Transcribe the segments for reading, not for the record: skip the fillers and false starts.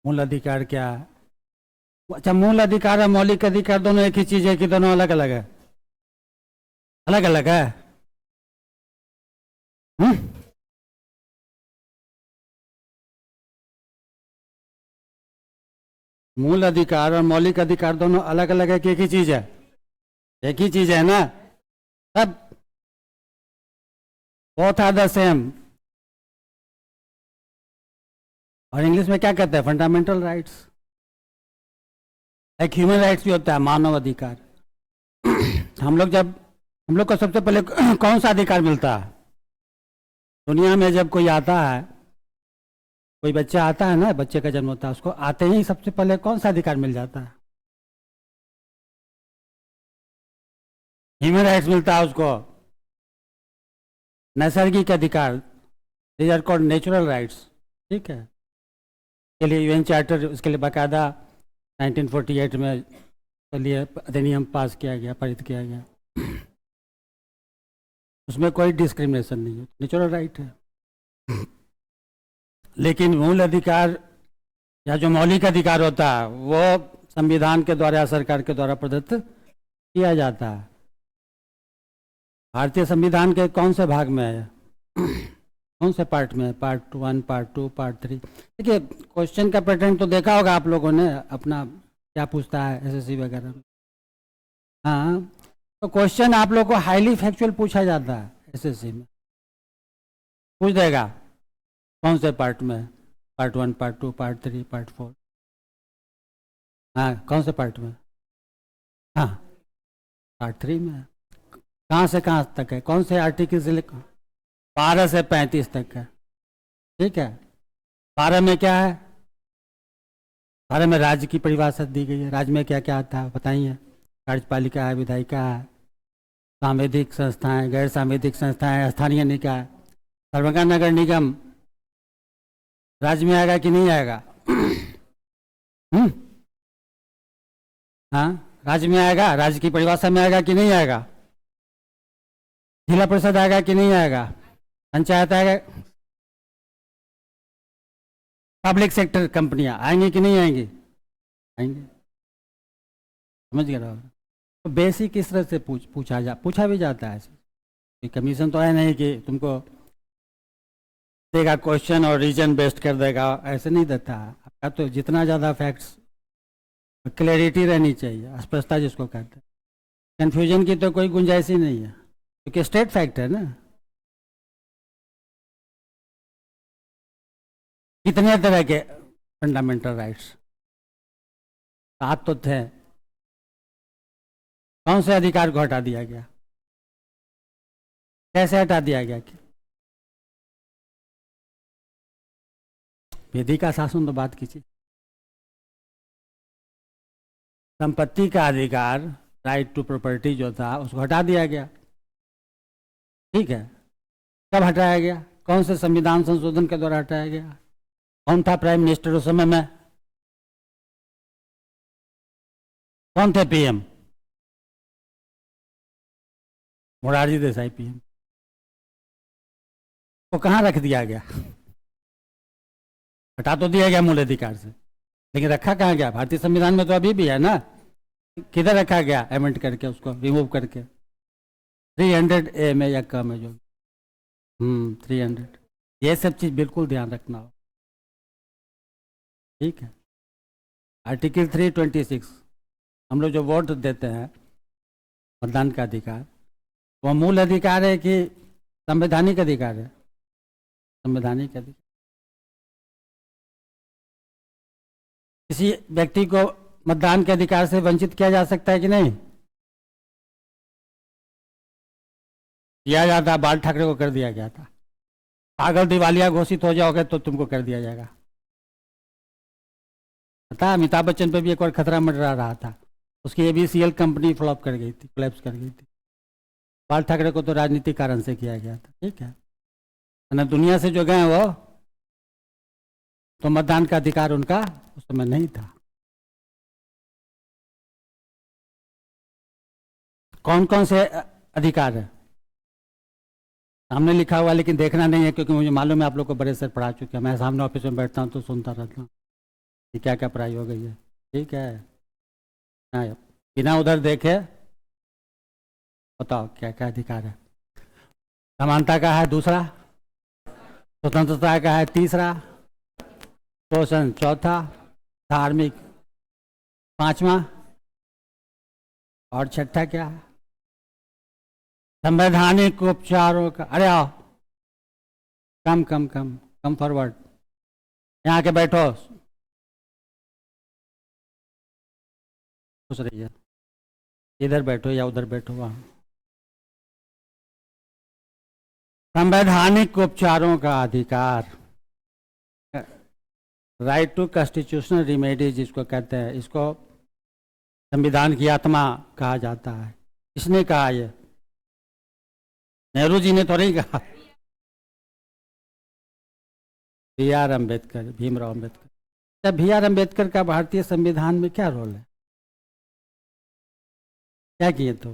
मूल अधिकार क्या है? अच्छा, मूल अधिकार और मौलिक अधिकार दोनों एक ही चीज है कि दोनों अलग अलग है? अलग अलग है। हम्म? मूल अधिकार और मौलिक अधिकार दोनों अलग अलग है कि एक ही चीज है? एक ही चीज है ना? सब बोथ आर द सेम। और इंग्लिश में क्या कहते हैं? Fundamental rights. एक ह्यूमन राइट्स भी होता है, मानव अधिकार। हम लोग को सबसे पहले कौन सा अधिकार मिलता है दुनिया में? जब कोई आता है, कोई बच्चा आता है ना, बच्चे का जन्म होता है, उसको आते ही सबसे पहले कौन सा अधिकार मिल जाता है? ह्यूमन राइट्स मिलता है उसको। नैसर्गिक अधिकार, these are called natural rights. ठीक है, के लिए यूएन चार्टर, उसके लिए बाकायदा 1948 में के लिए अधिनियम पास किया गया, पारित किया गया। उसमें कोई डिस्क्रिमिनेशन नहीं है, नेचुरल राइट है। लेकिन मूल अधिकार या जो मौलिक अधिकार होता है वो संविधान के द्वारा या सरकार के द्वारा प्रदत्त किया जाता है। भारतीय संविधान के कौन से भाग में है? कौन से पार्ट में है? Part 1, part 2, part 3? देखिए, क्वेश्चन का पैटर्न तो देखा होगा आप लोगों ने, अपना क्या पूछता है एसएससी वगैरह में। हाँ, तो क्वेश्चन आप लोग को हाईली फैक्चुअल पूछा जाता है एसएससी में। पूछ देगा कौन से पार्ट में? Part 1, part 2, part 3, part 4। हाँ, कौन से पार्ट में? हाँ, पार्ट 3 में है। कहाँ से कहाँ तक है? कौन से आर्टिकल से लेकर? 12 से 35 तक है। ठीक है, 12 में क्या है? 12 में राज्य की परिभाषा दी गई है। राज्य में क्या क्या आता है बताइए? कार्यपालिका है, विधायिका है, सांविधिक संस्थाएं, गैर सांविधिक संस्थाएं, स्थानीय निकाय। दरभंगा नगर निगम राज्य में आएगा कि नहीं आएगा? हाँ, राज्य में आएगा, राज्य की परिभाषा में आएगा कि नहीं आएगा? जिला परिषद आएगा कि नहीं आएगा? पंचायत आएगा? पब्लिक सेक्टर कंपनियां आएंगी कि नहीं आएंगी? आएंगे। समझ गए ना? तो बेसिक इस तरह से पूछा भी जाता है। कमीशन तो है नहीं कि तुमको देगा क्वेश्चन और रीजन बेस्ड कर देगा, ऐसे नहीं देता है। आपका तो जितना ज़्यादा फैक्ट्स, क्लैरिटी रहनी चाहिए, स्पष्टता जिसको कहते हैं। कन्फ्यूजन की तो कोई गुंजाइश ही नहीं है, क्योंकि स्टेट फैक्ट है ना। कितने तरह के फंडामेंटल राइट्स? 7 तो थे। कौन से अधिकार को हटा दिया गया? कैसे हटा दिया गया? विधि का शासन तो बात कीजिए। संपत्ति का अधिकार, राइट टू प्रॉपर्टी जो था, उसको हटा दिया गया। ठीक है, कब हटाया गया? कौन से संविधान संशोधन के द्वारा हटाया गया? कौन था प्राइम मिनिस्टर उस समय में? कौन थे पीएम? मोरारजी देसाई पीएम। तो कहाँ रख दिया गया? हटा तो दिया गया मूल अधिकार से, लेकिन रखा कहाँ गया? भारतीय संविधान में तो अभी भी है ना। किधर रखा गया? अमेंड करके उसको रिमूव करके 300A में या कम है जो 300। ये सब चीज़ बिल्कुल ध्यान रखना हो। ठीक है, आर्टिकल 326, हम लोग जो वोट देते हैं, मतदान का अधिकार, वो मूल अधिकार है कि संवैधानिक अधिकार है? संवैधानिक अधिकार। किसी व्यक्ति को मतदान के अधिकार से वंचित किया जा सकता है कि नहीं? किया जाता। बाल ठाकरे को कर दिया गया था। पागल दिवालिया घोषित हो जाओगे तो तुमको कर दिया जाएगा। पता है, अमिताभ बच्चन पे भी एक बार खतरा मंडरा रहा था। उसकी एबीसीएल कंपनी फ्लॉप कर गई थी, कोलैप्स कर गई थी। बाल ठाकरे को तो राजनीतिक कारण से किया गया था। ठीक है ना, दुनिया से जो गए वो तो मतदान का अधिकार उनका उस समय नहीं था। कौन कौन से अधिकार है सामने लिखा हुआ, लेकिन देखना नहीं है, क्योंकि मुझे मालूम है आप लोग को बड़े सर पढ़ा चुके हैं। मैं सामने ऑफिस में बैठता हूँ तो सुनता रहता हूँ। ये क्या क्या पढ़ाई हो गई है, ठीक है। हाँ, बिना उधर देखे बताओ क्या क्या अधिकार है। समानता का है दूसरा, स्वतंत्रता का है तीसरा, शोषण चौथा, धार्मिक पांचवा, और छठा क्या है? संवैधानिक उपचारों का। अरे आओ, कम कम कम कम फॉरवर्ड, यहाँ आके बैठो, खुश रहिए, इधर बैठो या उधर बैठो, वहाँ। संवैधानिक उपचारों का अधिकार, राइट टू कॉन्स्टिट्यूशनल रिमेडीज जिसको कहते हैं, इसको संविधान की आत्मा कहा जाता है। किसने कहा ये? नेहरू जी ने तो नहीं कहा, B.R. अम्बेडकर, भीमराव अम्बेडकर। तब B.R. अम्बेडकर का भारतीय संविधान में क्या रोल है, क्या किए तो?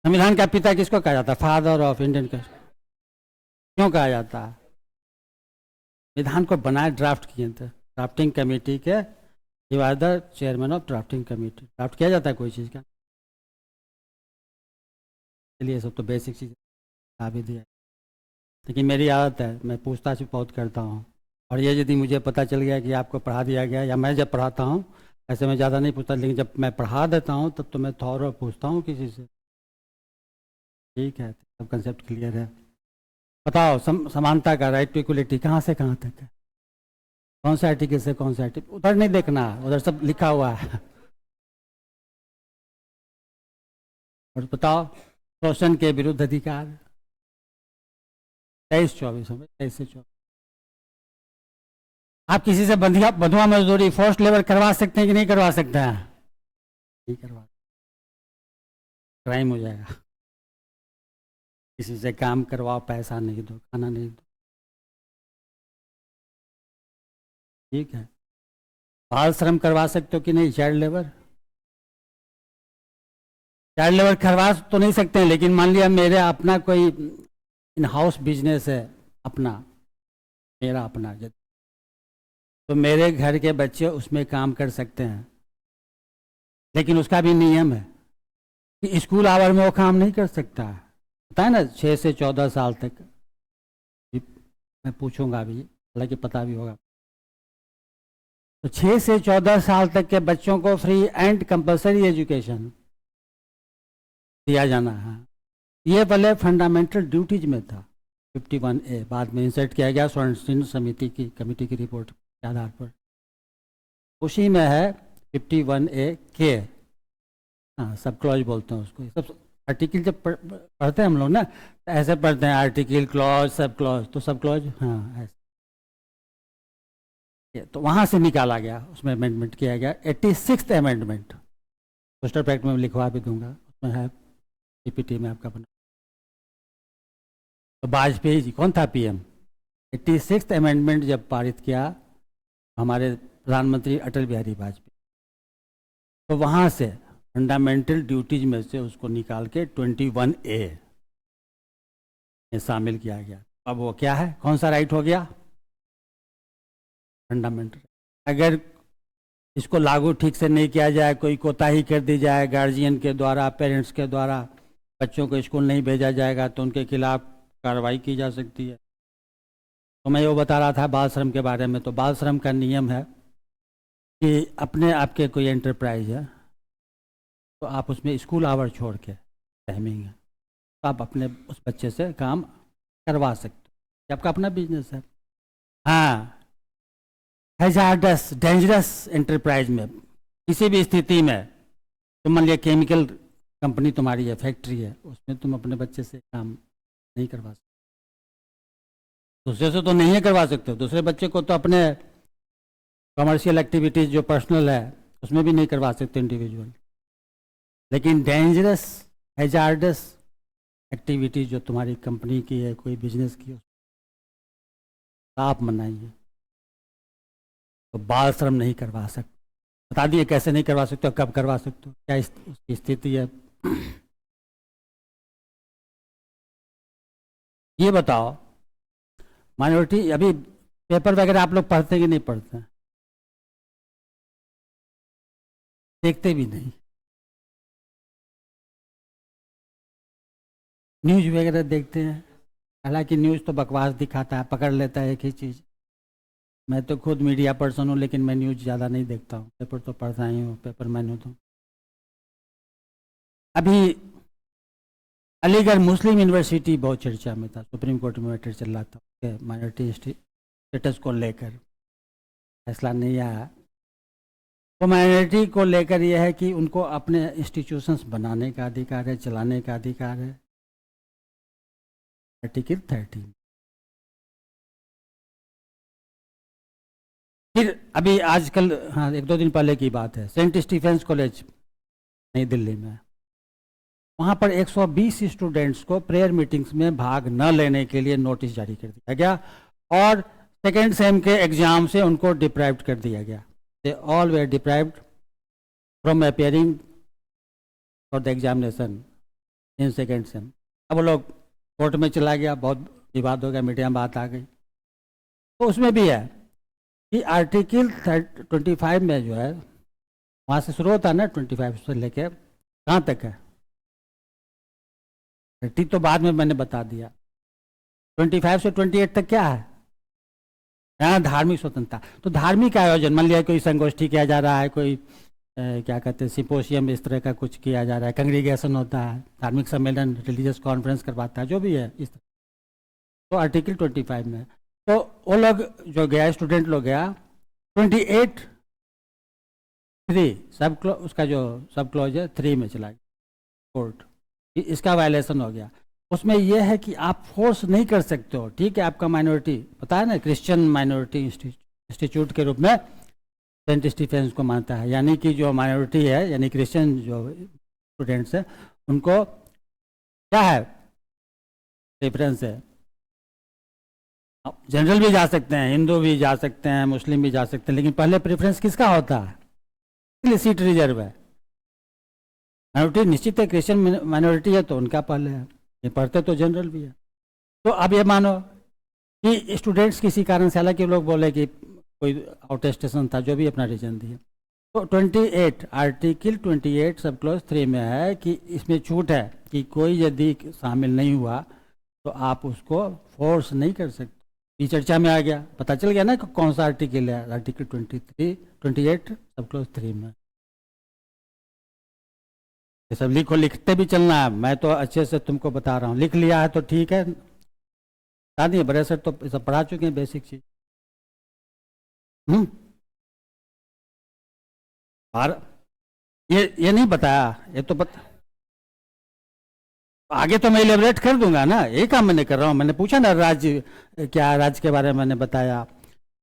संविधान का पिता किसको कहा जाता है? Father of Indian. क्यों कहा जाता है? संविधान को बनाए, ड्राफ्ट किए थे, ड्राफ्टिंग कमेटी के, he was the chairman of drafting committee. Draft किया जाता है कोई चीज़ का, चलिए सब तो बेसिक चीज़ आ भी दिया, लेकिन मेरी आदत है, मैं पूछताछ बहुत करता हूँ, और ये यदि मुझे पता चल गया कि आपको पढ़ा दिया गया, या मैं जब पढ़ाता हूँ ऐसे मैं ज़्यादा नहीं पूछता, लेकिन जब मैं पढ़ा देता हूँ तब तो मैं थॉरो पूछता हूँ किसी से, ठीक है, सब कंसेप्ट क्लियर है। बताओ, समानता का, राइट टू इक्वलिटी कहाँ से कहाँ तक है? कौन से आर्टिकल से कौन से आर्टिकल? उधर नहीं देखना, उधर सब लिखा हुआ है। और बताओ, शोषण के विरुद्ध अधिकार, 23-24 में, 23 से 24। आप किसी से बंधुआ मजदूरी, फोर्स्ड लेबर करवा सकते हैं कि नहीं करवा सकते हैं? नहीं करवा, क्राइम हो जाएगा। किसी से काम करवाओ, पैसा नहीं दो, खाना नहीं दो, ठीक है। बाल श्रम करवा सकते हो कि नहीं? चाइल्ड लेबर, चाइल्ड लेबर करवा तो नहीं सकते हैं, लेकिन मान लिया मेरे अपना कोई इन हाउस बिजनेस है अपना, मेरा अपना, तो मेरे घर के बच्चे उसमें काम कर सकते हैं, लेकिन उसका भी नियम है कि स्कूल आवर में वो काम नहीं कर सकता है, पता है ना, 6 से 14 साल तक। मैं पूछूंगा अभी, हालांकि पता भी होगा। तो 6 से 14 साल तक के बच्चों को फ्री एंड कंपलसरी एजुकेशन दिया जाना है। ये पहले फंडामेंटल ड्यूटीज में था, 51A, बाद में इंसर्ट किया गया स्वर्ण सिंह समिति की कमेटी की रिपोर्ट के आधार पर, उसी में है 51A के, हाँ, सब क्लॉज बोलते हैं उसको। सब आर्टिकल जब पढ़ते हैं हम लोग ना, तो ऐसे पढ़ते हैं, आर्टिकल, क्लॉज, सब क्लॉज, तो सब क्लॉज, हाँ ऐसे। तो वहाँ से निकाला गया, उसमें अमेंडमेंट किया गया, 86th अमेंडमेंट, पोस्टर पैक्ट में लिखवा भी दूंगा, उसमें है, पीपीटी में आपका बना। तो वाजपेयी जी कौन था पीएम? 86th अमेंडमेंट जब पारित किया हमारे प्रधानमंत्री अटल बिहारी वाजपेयी, तो वहाँ से फंडामेंटल ड्यूटीज में से उसको निकाल के 21A में शामिल किया गया। अब वो क्या है, कौन सा राइट हो गया? फंडामेंटल। अगर इसको लागू ठीक से नहीं किया जाए, कोई कोताही कर दी जाए गार्जियन के द्वारा, पेरेंट्स के द्वारा, बच्चों को स्कूल नहीं भेजा जाएगा, तो उनके खिलाफ कार्रवाई की जा सकती है। तो मैं वो बता रहा था बाल श्रम के बारे में। तो बाल श्रम का नियम है कि अपने आपके कोई एंटरप्राइज है, तो आप उसमें स्कूल आवर छोड़ के टाइमिंग है, तो आप अपने उस बच्चे से काम करवा सकते हो, आपका अपना बिजनेस है। हाँ, हैजार्डस, डेंजरस एंटरप्राइज में किसी भी स्थिति में, तो मान लिया केमिकल कंपनी तुम्हारी है, फैक्ट्री है, उसमें तुम अपने बच्चे से काम नहीं करवा सकते, दूसरे से तो नहीं करवा सकते हो, दूसरे बच्चे को तो अपने कमर्शियल एक्टिविटीज जो पर्सनल है उसमें भी नहीं करवा सकते इंडिविजुअल, लेकिन डेंजरस, हैजार्डस एक्टिविटीज जो तुम्हारी कंपनी की है, कोई बिजनेस की है, आप मनाइए। तो बाल श्रम नहीं करवा सकते। बता दिए कैसे नहीं करवा सकते हो, कब करवा सकते हो, क्या उसकी स्थिति है। ये बताओ, माइनॉरिटी अभी पेपर वगैरह आप लोग पढ़ते कि नहीं पढ़ते? देखते भी नहीं। न्यूज़ वगैरह देखते हैं, हालांकि न्यूज़ तो बकवास दिखाता है, पकड़ लेता है एक ही चीज़। मैं तो खुद मीडिया पर्सन हूँ, लेकिन मैं न्यूज़ ज़्यादा नहीं देखता हूँ, पेपर तो पढ़ता ही हूँ, पेपर मैन हूँ तो। अभी अलीगढ़ मुस्लिम यूनिवर्सिटी बहुत चर्चा में था, सुप्रीम कोर्ट में मैटर चल रहा था माइनॉरिटी स्टेटस को लेकर, फैसला नहीं आया। तो माइनॉरिटी को लेकर यह है कि उनको अपने इंस्टीट्यूशंस बनाने का अधिकार है, चलाने का अधिकार है, आर्टिकल 13। फिर अभी आजकल, हाँ, एक दो दिन पहले की बात है, सेंट स्टीफेंस कॉलेज नई दिल्ली में, वहाँ पर 120 स्टूडेंट्स को प्रेयर मीटिंग्स में भाग न लेने के लिए नोटिस जारी कर दिया गया और सेकेंड सेम के एग्जाम से उनको डिप्राइव्ड कर दिया गया। They all where deprived from appearing for the examination in second same. अब वो लोग कोर्ट में चला गया, बहुत विवाद हो गया, मीडिया में बात आ गई। तो उसमें भी है कि आर्टिकल 25 में जो है, वहाँ से शुरू होता है ना, 25 से लेके कहाँ तक है, 30 तो बाद में मैंने बता दिया। 25 से 28 तक क्या है? यहाँ धार्मिक स्वतंत्रता। तो धार्मिक आयोजन, मान लिया कोई संगोष्ठी किया जा रहा है, कोई क्या कहते हैं सिम्पोजियम, इस तरह का कुछ किया जा रहा है, कंग्रीगेशन होता है, धार्मिक सम्मेलन, रिलीजियस कॉन्फ्रेंस करवाता है, जो भी है इस तरह, तो आर्टिकल 25 में। तो वो लोग जो गया, स्टूडेंट लोग गया, 28(3) उसका जो सब क्लॉज है 3 में चला गया कोर्ट, इसका वायलेशन हो गया। उसमें यह है कि आप फोर्स नहीं कर सकते हो, ठीक है, आपका माइनॉरिटी, पता है ना, क्रिश्चियन माइनॉरिटी इंस्टीट्यूट के रूप में सेंट स्टीफेंस को मानता है, यानी कि जो माइनॉरिटी है, यानी क्रिश्चियन जो स्टूडेंट्स हैं, उनको क्या है, प्रेफरेंस है। जनरल भी जा सकते हैं, हिंदू भी जा सकते हैं, मुस्लिम भी जा सकते हैं, लेकिन पहले प्रेफरेंस किसका होता है? इसलिए सीट रिजर्व है। माइनॉरिटी निश्चित है, क्रिश्चियन माइनॉरिटी है तो उनका पहले है, ये पढ़ते तो जनरल भी है। तो अब ये मानो कि स्टूडेंट्स किसी कारण से, हालांकि लोग बोले कि कोई आउटेस्टेशन था, जो भी अपना रीजन दिए, तो 28 आर्टिकल 28 सब क्लॉज 3 में है कि इसमें छूट है कि कोई यदि शामिल नहीं हुआ तो आप उसको फोर्स नहीं कर सकते। ये चर्चा में आ गया, पता चल गया ना कि कौन सा आर्टिकल है, आर्टिकल 28 सब क्लॉज 3 में। ये सब लिखो, लिखते भी चलना है, मैं तो अच्छे से तुमको बता रहा हूँ, लिख लिया है तो ठीक है, बता दिए, बड़े सर तो सब पढ़ा चुके हैं बेसिक चीज। और ये नहीं बताया, ये तो आगे तो मैं इलेबरेट कर दूंगा ना, यही काम मैंने कर रहा हूँ। मैंने पूछा ना राज्य क्या है, राज्य के बारे में मैंने बताया।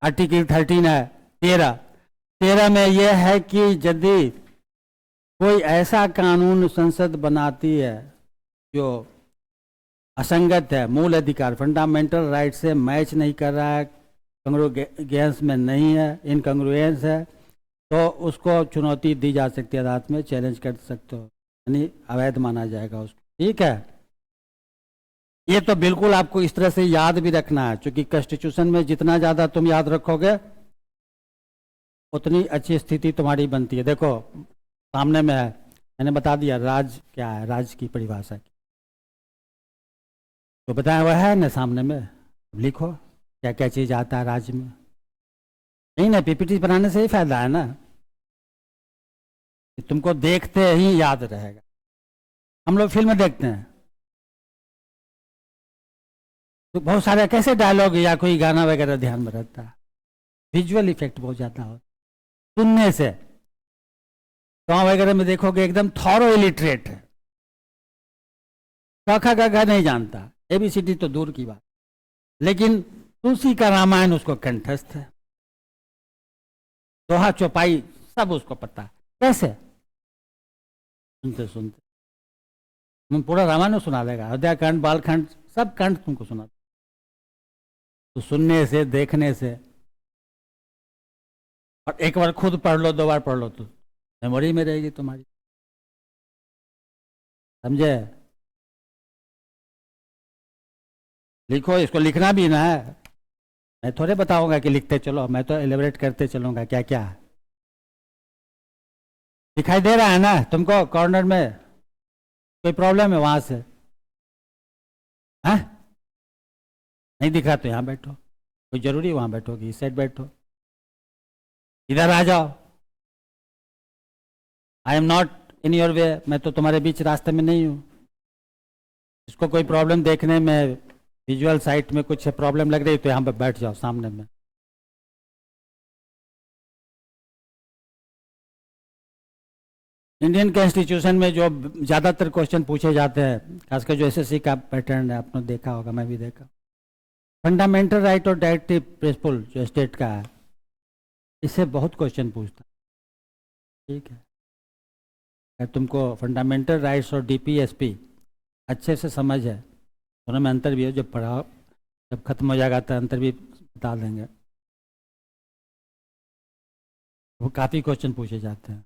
आर्टिकल 13 है, 13 में यह है कि यदि कोई ऐसा कानून संसद बनाती है जो असंगत है, मूल अधिकार, फंडामेंटल राइट से मैच नहीं कर रहा है, कंग्रुएंस में नहीं है, इनकंग्रुएंस है, तो उसको चुनौती दी जा सकती है, अदालत में चैलेंज कर सकते हो, यानी अवैध माना जाएगा उसको, ठीक है। ये तो बिल्कुल आपको इस तरह से याद भी रखना है, क्योंकि कॉन्स्टिट्यूशन में जितना ज़्यादा तुम याद रखोगे उतनी अच्छी स्थिति तुम्हारी बनती है। देखो सामने में है, मैंने बता दिया राज क्या है, राज की परिभाषा की तो बताया हुआ है ना सामने में, लिखो क्या क्या चीज़ आता है राज्य में। नहीं ना, पीपीटी बनाने से ही फायदा है ना, कि तुमको देखते ही याद रहेगा। हम लोग फिल्म देखते हैं तो बहुत सारे कैसे डायलॉग या कोई गाना वगैरह ध्यान में रहता है, विजुअल इफेक्ट बहुत ज़्यादा होता है सुनने से। गाँव वगैरह में देखोगे एकदम थॉरो इलिटरेट है, कखा गघा नहीं जानता, एबीसीडी तो दूर की बात, लेकिन तुलसी का रामायण उसको कंठस्थ है, दोहा चौपाई सब उसको पता है। कैसे? सुनते सुनते तुम पूरा रामायण सुना देगा, अयोध्याकांड, बालखंड, सब कांड तुमको सुना। तो सुनने से, देखने से, और एक बार खुद पढ़ लो, 2 बार पढ़ लो तो मेमोरी में रहेगी तुम्हारी, समझे? लिखो, इसको लिखना भी ना है। मैं थोड़े बताऊंगा कि लिखते चलो, मैं तो एलिबरेट करते चलूंगा क्या क्या है। दिखाई दे रहा है ना तुमको कॉर्नर में? कोई प्रॉब्लम है वहां से? हाँ, नहीं दिख रहा तो यहाँ बैठो, कोई जरूरी वहां बैठोगी, इस साइड बैठो, इधर आ जाओ। I am not in your way, मैं तो तुम्हारे बीच रास्ते में नहीं हूँ। इसको कोई प्रॉब्लम देखने में, विजुअल साइट में कुछ प्रॉब्लम लग रही तो यहाँ पे बैठ जाओ सामने में। इंडियन कॉन्स्टिट्यूशन में जो ज़्यादातर क्वेश्चन पूछे जाते हैं, खासकर जो एसएससी का पैटर्न है, आपने देखा होगा, मैं भी देखा, फंडामेंटल राइट और डायरेक्टिव प्रिंसिपल जो स्टेट का है, इससे बहुत क्वेश्चन पूछता है। ठीक है, अगर तुमको फंडामेंटल राइट्स और डीपीएसपी अच्छे से समझ है, दोनों में अंतर भी है, जब पढ़ाओ, जब खत्म हो जाएगा तो अंतर भी बता देंगे। वो काफ़ी क्वेश्चन पूछे जाते हैं,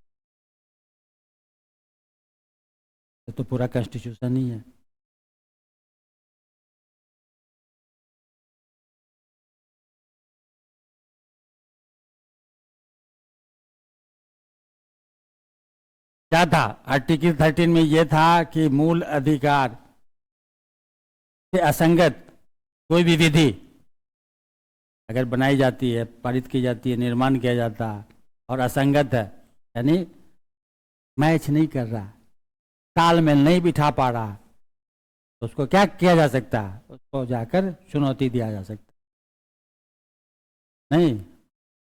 तो पूरा कॉन्स्टिट्यूशन ही है। क्या था आर्टिकल 13 में? ये था कि मूल अधिकार से असंगत कोई भी विधि अगर बनाई जाती है, पारित की जाती है, निर्माण किया जाता है और असंगत है, यानी मैच नहीं कर रहा, तालमेल नहीं बिठा पा रहा, तो उसको क्या किया जा सकता है? उसको जाकर चुनौती दिया जा सकता। नहीं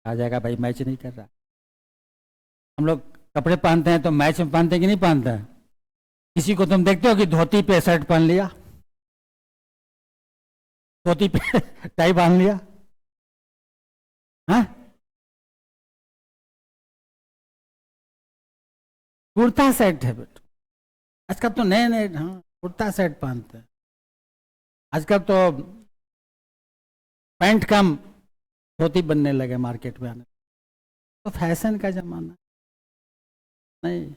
आ जाएगा भाई, मैच नहीं कर रहा। हम लोग कपड़े पहनते हैं तो मैच में पहनते हैं कि नहीं पहनते हैं? किसी को तुम देखते हो कि धोती पे शर्ट पहन लिया, धोती पे टाई बांध लिया, हाँ, कुर्ता सेट है बेटा। आजकल तो नए नए, हाँ, कुर्ता सेट पहनते हैं। आजकल तो पैंट कम धोती बनने लगे मार्केट में आने, तो फैशन का जमाना नहीं।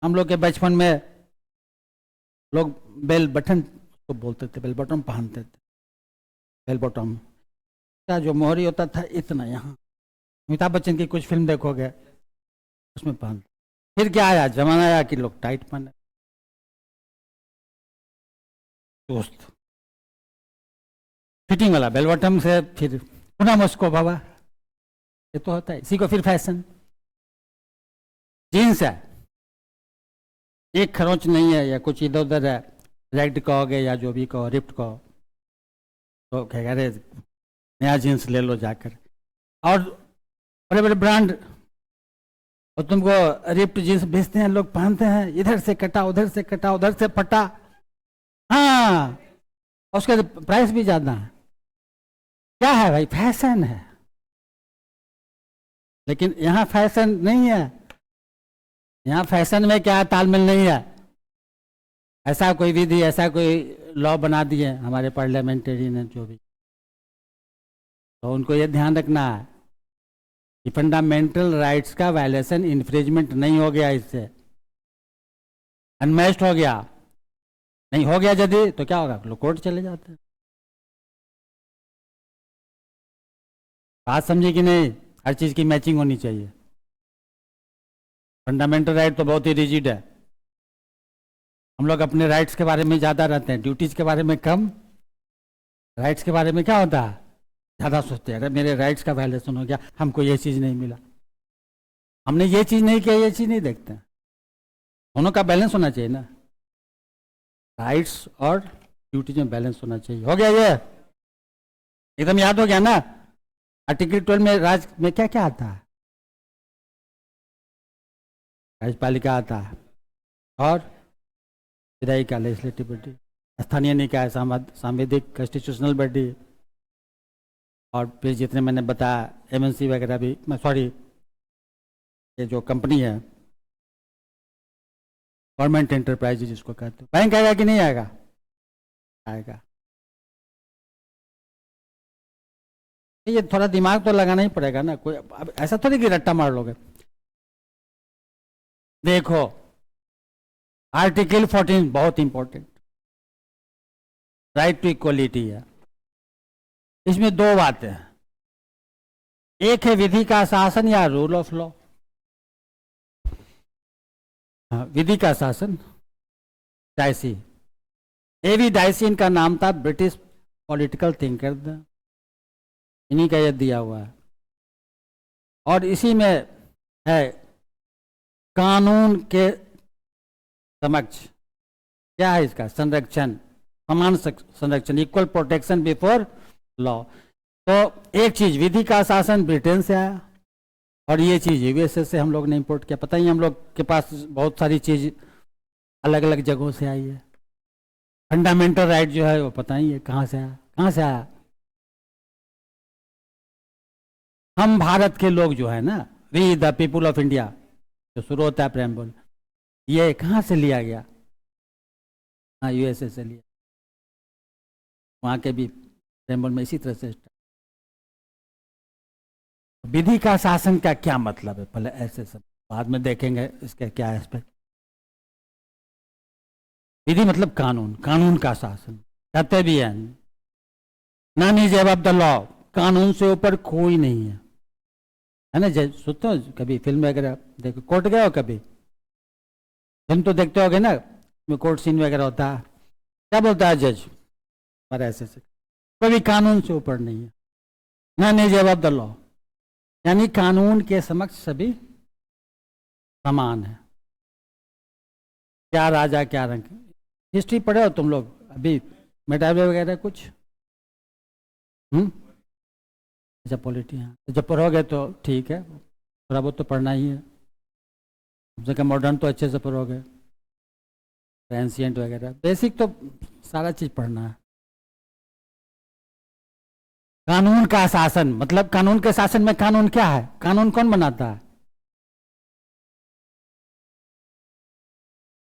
हम लोग के बचपन में लोग बेल बटन को बोलते थे, बेल बटन पहनते थे, बेल बटन का जो मोहरी होता था इतना, यहाँ अमिताभ बच्चन की कुछ फिल्म देखोगे उसमें पहन। फिर क्या आया, जमाना आया कि लोग टाइट पहने, दोस्त फिटिंग वाला बेल बटन से, फिर पुनः मुझको बाबा, ये तो होता है। इसी को फिर फैशन। जीन्स है, एक खरोंच नहीं है या कुछ इधर उधर है, रेड कहोगे या जो भी कहो, रिप्ट कहो, तो कहेगा अरे नया जीन्स ले लो जाकर। और बड़े बड़े ब्रांड, और तुमको रिप्ट जीन्स बेचते हैं, लोग पहनते हैं, इधर से कटा, उधर से कटा, उधर से फटा, हाँ, और उसका प्राइस भी ज़्यादा है। क्या है भाई? फैशन है। लेकिन यहाँ फैशन नहीं है, यहाँ फैशन में क्या तालमेल नहीं है। ऐसा कोई विधि, ऐसा कोई लॉ बना दिए हमारे पार्लियामेंटेरी ने जो भी, तो उनको ये ध्यान रखना है कि फंडामेंटल राइट्स का वायलेशन, इन्फ्रिंजमेंट नहीं हो गया, इससे अनमैच्ड हो गया। नहीं हो गया यदि तो क्या होगा, लोग कोर्ट चले जाते हैं। बात समझे कि नहीं? हर चीज़ की मैचिंग होनी चाहिए। फंडामेंटल राइट तो बहुत ही रिजिड है। हम लोग अपने राइट्स के बारे में ज़्यादा रहते हैं, ड्यूटीज़ के बारे में कम, राइट्स के बारे में क्या होता है, ज़्यादा सोचते हैं। अरे मेरे राइट्स का वायलेशन हो गया, हमको ये चीज़ नहीं मिला, हमने ये चीज़ नहीं किया, ये चीज़ नहीं देखते हैं। दोनों का बैलेंस होना चाहिए ना, राइट्स और ड्यूटीज में बैलेंस होना चाहिए। हो गया ये? एकदम याद हो गया ना? आर्टिकल 12 में राज में क्या क्या आता है? कार्यपालिका आता है, और विधायी का लेजिस्लेटिव बॉडी, स्थानीय निकाय, सांविधिक कॉन्स्टिट्यूशनल बॉडी, और फिर जितने मैंने बताया एमएनसी वगैरह भी, मैं सॉरी, ये जो कंपनी है गवर्नमेंट एंटरप्राइज जिसको कहते हैं। बैंक आएगा कि नहीं आएगा? आएगा। ये थोड़ा दिमाग तो लगाना ही पड़ेगा ना, कोई अब ऐसा थोड़ी कि रट्टा मार लोगे। देखो आर्टिकल 14 बहुत इंपॉर्टेंट, राइट टू इक्वलिटी है। इसमें दो बातें हैं, एक है विधि का शासन या रूल ऑफ लॉ। विधि का शासन, डाइसी, एवी डाइसी इनका नाम था, ब्रिटिश पॉलिटिकल थिंकर, इन्हीं का ये दिया हुआ है। और इसी में है कानून के समक्ष क्या है इसका संरक्षण, समान संरक्षण, इक्वल प्रोटेक्शन बिफोर लॉ। तो एक चीज विधि का शासन ब्रिटेन से आया और ये चीज यूएसए से हम लोग ने इंपोर्ट किया। पता ही हम लोग के पास बहुत सारी चीज अलग अलग जगहों से आई है। फंडामेंटल राइट जो है वो पता ही है कहाँ से आया, कहाँ से आया। हम भारत के लोग जो है ना, we the people of India, जो शुरू होता है प्रेम्बल, ये कहाँ से लिया गया? हाँ, यूएसए से लिया। वहाँ के भी प्रेम्बल में इसी तरह से। विधि का शासन का क्या मतलब है, पहले ऐसे सब बाद में देखेंगे इसके क्या एस्पेक्ट। विधि मतलब कानून, कानून का शासन, कहते भी है none is above the law, कानून से ऊपर कोई नहीं है ना। सुनते हो कभी फिल्म वगैरह देखो, कोर्ट गए हो कभी? फिल्म तो देखते होगे ना, में कोर्ट सीन वगैरह होता है, क्या बोलता है जज? पर ऐसे से कभी कानून से ऊपर नहीं है, none is above the law, यानी कानून के समक्ष सभी समान है। क्या राजा क्या रंग। हिस्ट्री पढ़े हो तुम लोग अभी, मेटावे वगैरह कुछ? अच्छा, पॉलिटी, हाँ, जब पढ़ोगे तो ठीक है, थोड़ा बहुत तो पढ़ना ही है। जगह मॉडर्न तो अच्छे से पढ़ोगे, एंशिएंट वगैरह, बेसिक तो सारा चीज पढ़ना है। कानून का शासन मतलब, कानून के शासन में कानून क्या है? कानून कौन बनाता है?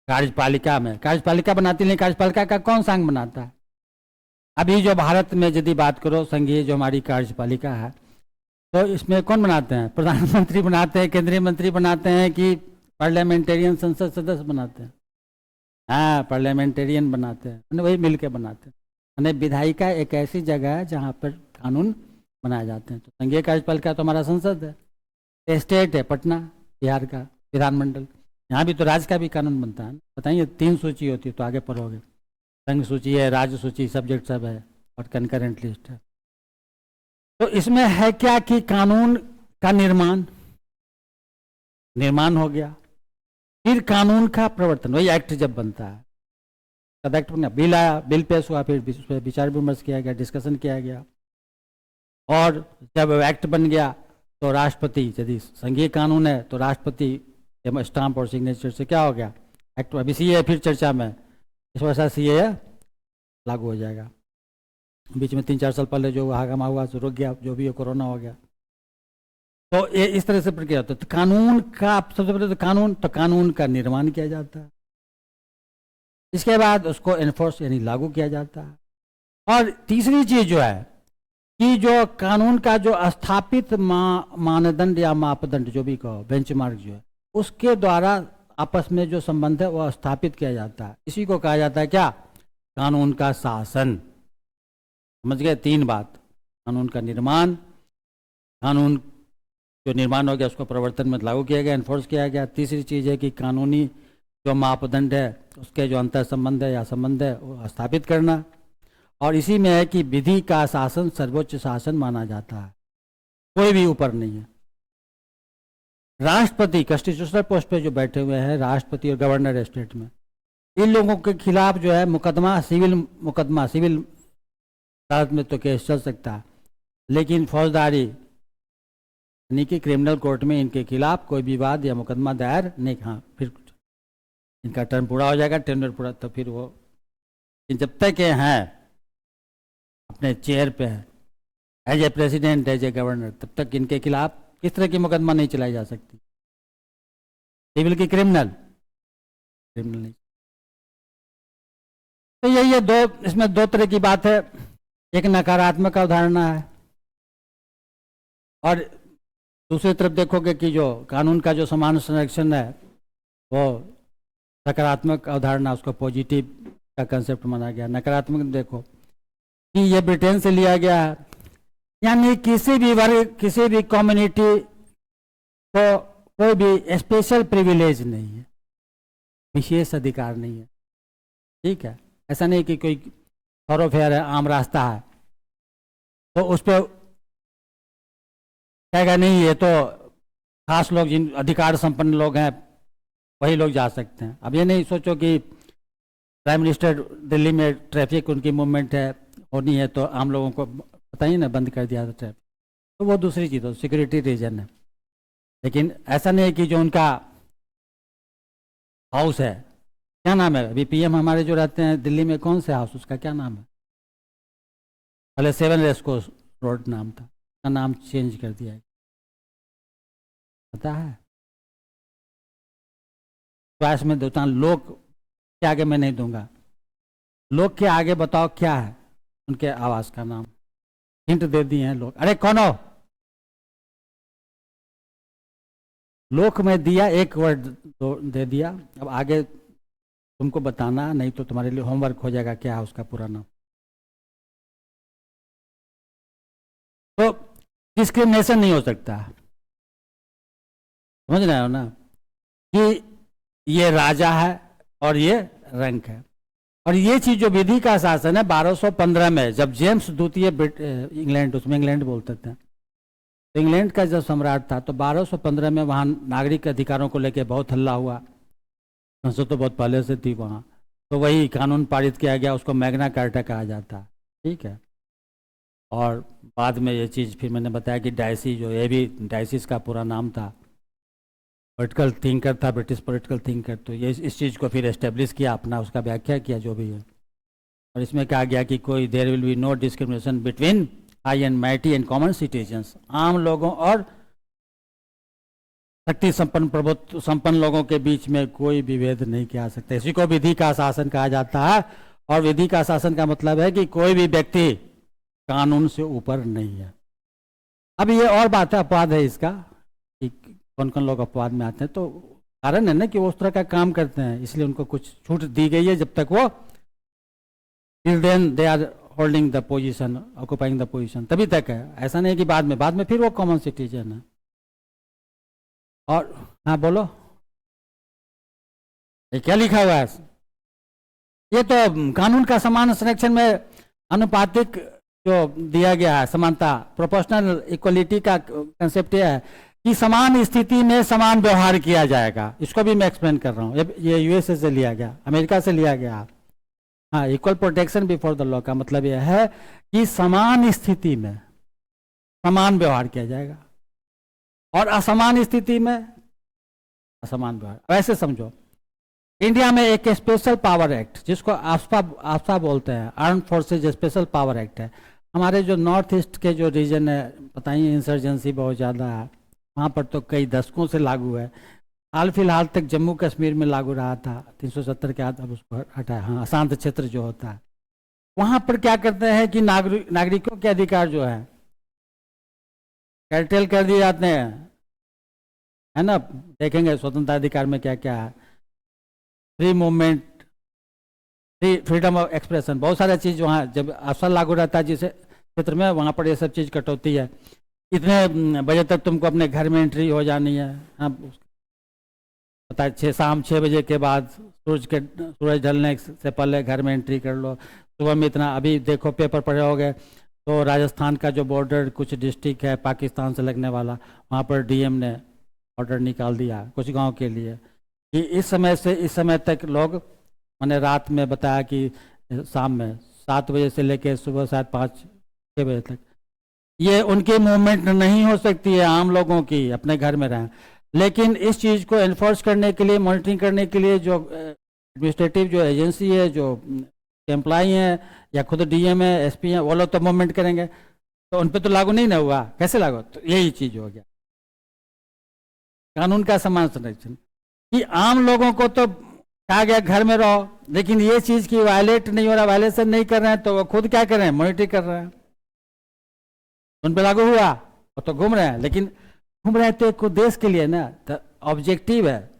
कार्यपालिका में, कार्यपालिका बनाती नहीं, कार्यपालिका का कौन संघ बनाता है? अभी जो भारत में यदि बात करो, संघीय जो हमारी कार्यपालिका है, तो इसमें कौन बनाते हैं? प्रधानमंत्री बनाते हैं, केंद्रीय मंत्री बनाते हैं, कि पार्लियामेंटेरियन संसद सदस्य बनाते हैं? हाँ, पार्लियामेंटेरियन बनाते हैं, वही मिलके बनाते हैं। यानी विधायिका एक ऐसी जगह है जहाँ पर कानून बनाए जाते हैं। तो संघीय कार्यपालिका तो हमारा संसद है। स्टेट है पटना, बिहार का विधानमंडल, यहाँ भी तो राज्य का भी कानून बनता है। बताइए, 3 सूची होती है, तो आगे पढ़ोगे, संघ सूची है, राज्य सूची, सब्जेक्ट सब है, और कंकरेंट लिस्ट है। तो इसमें है क्या कि कानून का निर्माण हो गया, फिर कानून का प्रवर्तन, वही एक्ट जब बनता है, तब एक्ट बना, बिल आया, बिल पेश हुआ, फिर विचार विमर्श किया गया, डिस्कशन किया गया, और जब एक्ट बन गया तो राष्ट्रपति, यदि संघीय कानून है तो राष्ट्रपति स्टाम्प और सिग्नेचर से क्या हो गया, एक्ट। अभी सीए फिर चर्चा में, इस वर्ष सीए लागू हो जाएगा। बीच में 3-4 साल पहले जो हंगामा हुआ तो रुक गया, जो भी हो, कोरोना हो गया। तो ये इस तरह से प्रक्रिया होता है। तो कानून का सबसे पहले तो कानून का निर्माण किया जाता है, इसके बाद उसको एनफोर्स यानी लागू किया जाता है। और तीसरी चीज जो है कि जो कानून का जो स्थापित मानदंड या मापदंड जो भी कहो, बेंचमार्क जो है, उसके द्वारा आपस में जो संबंध है वह स्थापित किया जाता है। इसी को कहा जाता है क्या? कानून का शासन। समझ गए 3 बात, कानून का निर्माण, कानून जो निर्माण हो गया उसको प्रवर्तन में लागू किया गया, एनफोर्स किया गया। तीसरी चीज है कि कानूनी जो मापदंड है उसके जो अंतर संबंध है या संबंध है वो स्थापित करना। और इसी में है कि विधि का शासन सर्वोच्च शासन माना जाता है, कोई भी ऊपर नहीं है। राष्ट्रपति कॉन्स्टिट्यूशनल पोस्ट पे जो बैठे हुए हैं, राष्ट्रपति और गवर्नर स्टेट में, इन लोगों के खिलाफ जो है मुकदमा, सिविल अदालत में तो केस चल सकता है, लेकिन फौजदारी यानी कि क्रिमिनल कोर्ट में इनके खिलाफ कोई विवाद या मुकदमा दायर नहीं। हाँ, फिर इनका टर्म पूरा हो जाएगा, टेन्योर पूरा, तो फिर वो जब तक ये हैं अपने चेयर पे है, as a president, as a governor, तब तक इनके खिलाफ किस तरह की मुकदमा नहीं चलाई जा सकती, सिविल की क्रिमिनल नहीं। तो यही है इसमें 2 तरह की बात है, एक नकारात्मक अवधारणा है, और दूसरी तरफ देखोगे कि जो कानून का जो समान संरक्षण है वो सकारात्मक अवधारणा, उसको पॉजिटिव का कंसेप्ट माना गया। नकारात्मक देखो कि ये ब्रिटेन से लिया गया है, यानी किसी भी वर्ग, किसी भी कम्युनिटी को कोई भी स्पेशल प्रिविलेज नहीं है, विशेष अधिकार नहीं है। ठीक है, ऐसा नहीं कि कोई थॉरोफेयर है, आम रास्ता है, तो उस पर कहेगा नहीं ये तो खास लोग, जिन अधिकार संपन्न लोग हैं वही लोग जा सकते हैं। अब ये नहीं सोचो कि प्राइम मिनिस्टर दिल्ली में ट्रैफिक उनकी मूवमेंट है होनी है तो आम लोगों को पता ही ना बंद कर दिया था ट्रैफिक, तो वो दूसरी चीज़ हो, सिक्योरिटी रीजन है। लेकिन ऐसा नहीं है कि जो उनका हाउस है, क्या नाम है अभी पीएम हमारे जो रहते हैं दिल्ली में, कौन से हाउस, उसका क्या नाम है? पहले 7 रेस्कोर्स रोड नाम था, उसका नाम चेंज कर दिया है, पता है? चॉइस में देता हूँ, लोग के आगे मैं नहीं दूंगा, लोग के आगे बताओ क्या है उनके आवास का नाम, हिंट दे दिए हैं लोग। अरे कौन हो? लोक में दिया, एक वर्ड दे दिया, अब आगे तुमको बताना, नहीं तो तुम्हारे लिए होमवर्क हो जाएगा क्या है उसका पूरा नाम। तो डिस्क्रिमिनेशन नहीं हो सकता, समझ रहे हो ना, कि ये राजा है और ये रंक है। और ये चीज जो विधि का शासन है 1215 में, जब जेम्स द्वितीय इंग्लैंड, उसमें इंग्लैंड बोलते थे, तो इंग्लैंड का जब सम्राट था तो 1215 में वहाँ नागरिक अधिकारों को लेकर बहुत हल्ला हुआ, संसद तो बहुत पहले से थी वहाँ, तो वही कानून पारित किया गया, उसको मैग्ना कार्टा कहा जाता है। ठीक है, और बाद में ये चीज़ फिर मैंने बताया कि डायसी, जो ये भी डायसिस का पूरा नाम था, पॉलिटिकल थिंकर था, ब्रिटिश पॉलिटिकल थिंकर, तो ये इस चीज़ को फिर एस्टेब्लिश किया, अपना उसका व्याख्या किया जो भी है। और इसमें कहा गया कि कोई there will be no discrimination between high and mighty and common citizens, आम लोगों और शक्ति संपन्न प्रभुत्व संपन्न लोगों के बीच में कोई विभेद नहीं किया जा सकता। इसी को विधि का शासन कहा जाता है। और विधि का शासन का मतलब है कि कोई भी व्यक्ति कानून से ऊपर नहीं है। अब ये और बात है, अपवाद है इसका, कि कौन कौन लोग अपवाद में आते हैं, तो कारण है ना कि वो उस तरह का काम करते हैं, इसलिए उनको कुछ छूट दी गई है, जब तक वो till then they are holding the position, occupying the position, तभी तक है। ऐसा नहीं कि बाद में फिर वो कॉमन सिटीजन है। और हाँ बोलो, ये क्या लिखा हुआ है? ये तो कानून का समान संरक्षण में अनुपातिक जो दिया गया है, समानता, प्रोपोर्शनल इक्वलिटी का कंसेप्ट यह है कि समान स्थिति में समान व्यवहार किया जाएगा। इसको भी मैं एक्सप्लेन कर रहा हूँ, ये यूएसए से लिया गया, अमेरिका से लिया गया। हाँ, equal protection before the law का मतलब यह है कि समान स्थिति में समान व्यवहार किया जाएगा और असमान स्थिति में असमान व्यवहार। वैसे समझो, इंडिया में एक स्पेशल पावर एक्ट, जिसको आफ्सा बोलते हैं, arm forces special power act है। हमारे जो नॉर्थ ईस्ट के जो रीजन है, पता ही इंसर्जेंसी बहुत ज़्यादा है, वहाँ पर तो कई दशकों से लागू है। हाल फिलहाल तक जम्मू कश्मीर में लागू रहा था 370 के बाद, अब उसको हटाया। हाँ, अशांत क्षेत्र जो होता है वहाँ पर क्या करते हैं कि नागरिकों के अधिकार जो है कर्टेल कर दिए जाते हैं, है ना। देखेंगे स्वतंत्रता अधिकार में क्या क्या है, free movement, freedom of expression, बहुत सारा चीज़ वहाँ जब अवसर लागू रहता है जिस क्षेत्र में, वहाँ पर ये सब चीज़ कटौती है। इतने बजे तक तुमको अपने घर में एंट्री हो जानी है। हाँ, पता है, शाम 6 बजे के बाद सूरज ढलने से पहले घर में एंट्री कर लो। सुबह में इतना, अभी देखो पेपर पढ़े होगे तो राजस्थान का जो बॉर्डर कुछ डिस्ट्रिक्ट है पाकिस्तान से लगने वाला, वहाँ पर डीएम ने ऑर्डर निकाल दिया कुछ गांव के लिए कि इस समय से इस समय तक लोग, मैंने रात में बताया कि शाम में 7 बजे से लेकर सुबह शायद 5-6 बजे तक ये उनकी मूवमेंट नहीं हो सकती है, आम लोगों की अपने घर में रहें। लेकिन इस चीज़ को एनफोर्स करने के लिए, मॉनिटरिंग करने के लिए जो एडमिनिस्ट्रेटिव जो एजेंसी है, जो एम्प्लॉई हैं या खुद डीएम है, एसपी हैं, वो लोग तो मूवमेंट करेंगे, तो उन पर तो लागू नहीं ना हुआ, कैसे लागू? तो यही चीज़ हो गया कानून का समान संरक्षण, कि आम लोगों को तो कहा गया घर में रहो, लेकिन ये चीज़ की वायलेट नहीं हो रहा, वायलेशन नहीं कर रहे हैं, तो वो खुद क्या कर रहे हैं, मॉनिटरिंग कर रहे हैं, उन पर लागू हुआ, वो तो घूम रहे हैं। लेकिन घूम रहे हैं तो एक देश के लिए ना, तो ऑब्जेक्टिव है,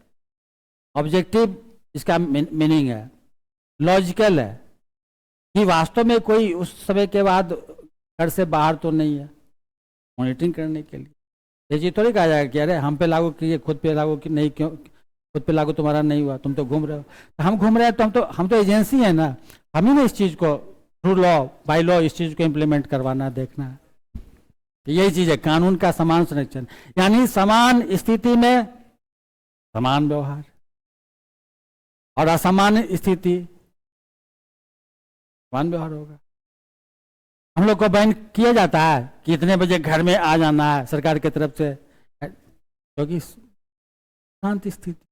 ऑब्जेक्टिव इसका मीनिंग है, लॉजिकल है, कि वास्तव में कोई उस समय के बाद घर से बाहर तो नहीं है मॉनिटरिंग करने के लिए। ये चीज थोड़ी कहा जाएगा कि अरे हम पे लागू किए खुद पे लागू कि नहीं, क्यों खुद पे लागू तुम्हारा नहीं हुआ, तुम तो घूम रहे हो। तो हम घूम रहे हैं तो हम तो एजेंसी है ना, हम ही ने इस चीज को थ्रू लॉ बाय लॉ इस चीज को इम्प्लीमेंट करवाना देखना है। तो यही चीज है कानून का समान संरक्षण, यानी समान स्थिति में समान व्यवहार और असमान स्थिति समान व्यवहार होगा। हम लोग को बैन किया जाता है कि इतने बजे घर में आ जाना है सरकार की तरफ से, क्योंकि शांत स्थिति।